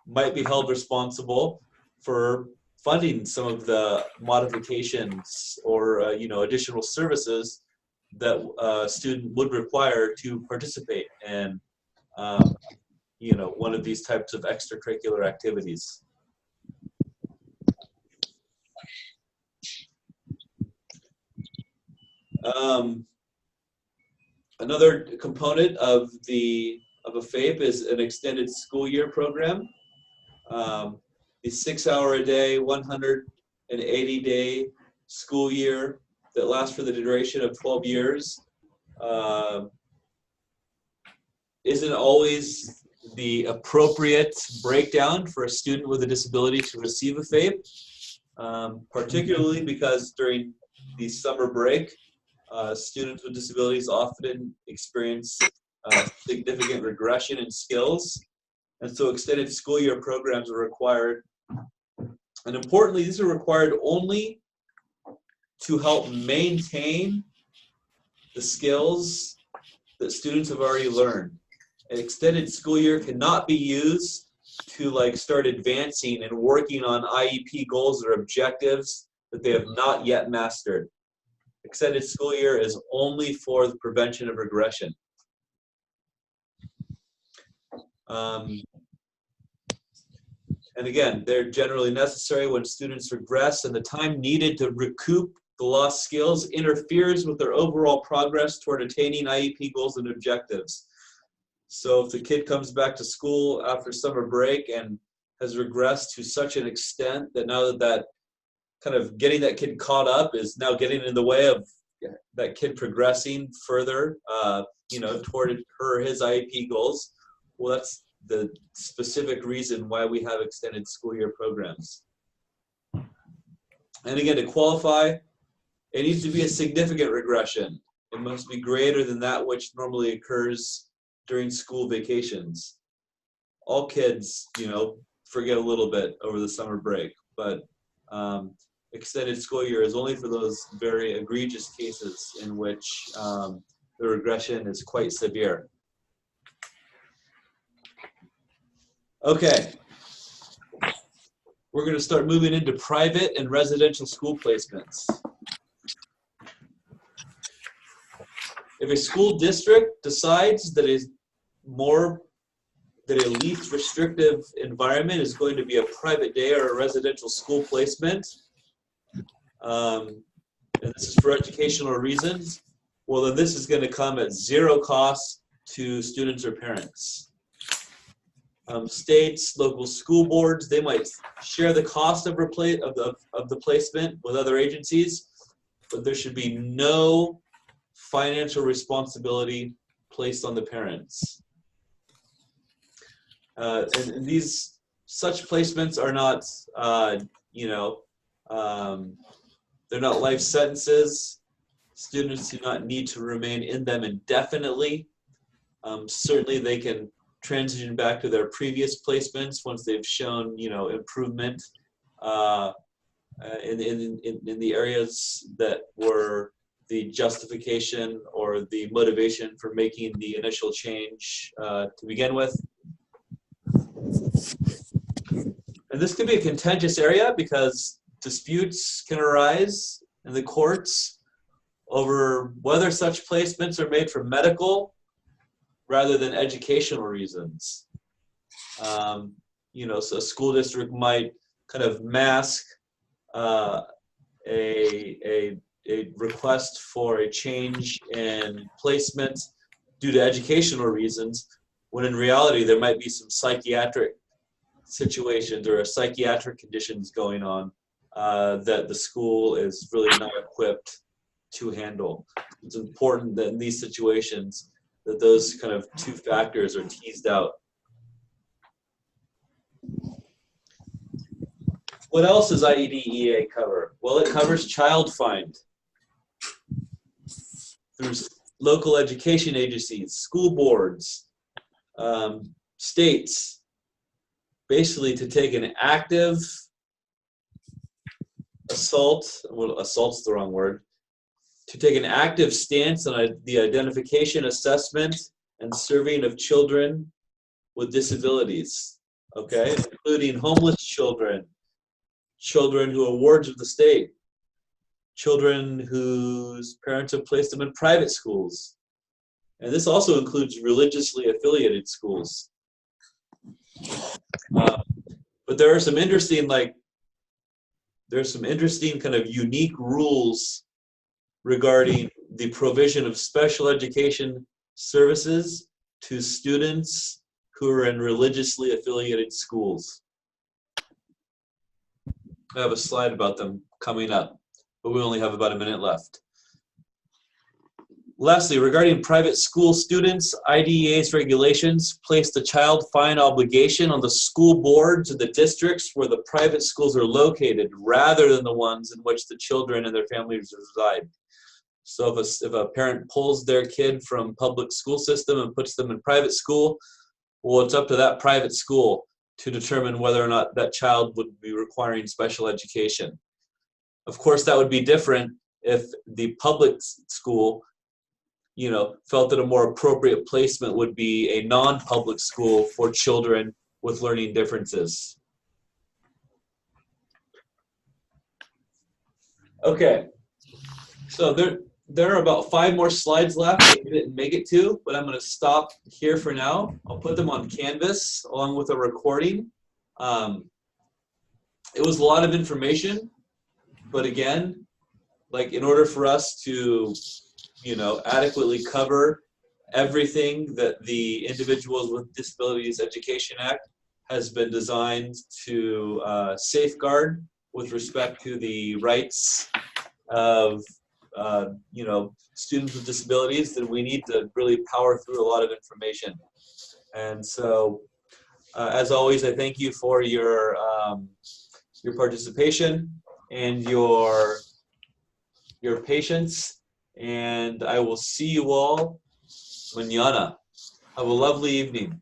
might be held responsible for funding some of the modifications or additional services that a student would require to participate in one of these types of extracurricular activities. Another component of a FAPE is an extended school year program. The 6-hour-a-day, 180-day school year that lasts for the duration of 12 years isn't always the appropriate breakdown for a student with a disability to receive a FAPE, particularly because during the summer break, students with disabilities often experience significant regression in skills. And so extended school year programs are required. And importantly, these are required only to help maintain the skills that students have already learned. An extended school year cannot be used to start advancing and working on IEP goals or objectives that they have not yet mastered. Extended school year is only for the prevention of regression. And again, they're generally necessary when students regress, and the time needed to recoup the lost skills interferes with their overall progress toward attaining IEP goals and objectives. So if the kid comes back to school after summer break and has regressed to such an extent that now that kind of getting that kid caught up is now getting in the way of that kid progressing further, toward her or his IEP goals, well, that's the specific reason why we have extended school year programs. And again, to qualify, it needs to be a significant regression. It must be greater than that which normally occurs during school vacations. All kids, forget a little bit over the summer break, but extended school year is only for those very egregious cases in which the regression is quite severe. Okay, we're going to start moving into private and residential school placements. If a school district decides that is more that a least restrictive environment is going to be a private day or a residential school placement, and this is for educational reasons, well, then this is going to come at zero cost to students or parents. States, local school boards, they might share the cost of the placement with other agencies, but there should be no financial responsibility placed on the parents. And these such placements are not, they're not life sentences. Students do not need to remain in them indefinitely. Certainly, they can transition back to their previous placements once they've shown, improvement in the areas that were the justification or the motivation for making the initial change to begin with. And this could be a contentious area because disputes can arise in the courts over whether such placements are made for medical rather than educational reasons. So a school district might kind of mask a request for a change in placement due to educational reasons, when in reality there might be some psychiatric situations or psychiatric conditions going on that the school is really not equipped to handle. It's important that in these situations that those kind of two factors are teased out. What else does IEDEA cover? Well, it covers child find. There's local education agencies, school boards, states, basically to take an active assault's the wrong word, to take an active stance on the identification, assessment, and serving of children with disabilities, okay, including homeless children, children who are wards of the state, children whose parents have placed them in private schools. And this also includes religiously affiliated schools. But there are some interesting, kind of unique rules regarding the provision of special education services to students who are in religiously affiliated schools. I have a slide about them coming up, but we only have about a minute left. Lastly, regarding private school students, IDEA's regulations place the child fine obligation on the school boards of the districts where the private schools are located, rather than the ones in which the children and their families reside. So if a parent pulls their kid from public school system and puts them in private school, well, it's up to that private school to determine whether or not that child would be requiring special education. Of course, that would be different if the public school, felt that a more appropriate placement would be a non-public school for children with learning differences. Okay, so there are about 5 more slides left that we didn't make it to, but I'm going to stop here for now. I'll put them on Canvas along with a recording. It was a lot of information, but again, in order for us to adequately cover everything that the Individuals with Disabilities Education Act has been designed to safeguard with respect to the rights of students with disabilities, then we need to really power through a lot of information. And so, as always, I thank you for your participation and your patience. And I will see you all mañana. Have a lovely evening.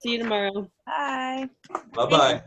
See you tomorrow. Bye. Bye-bye.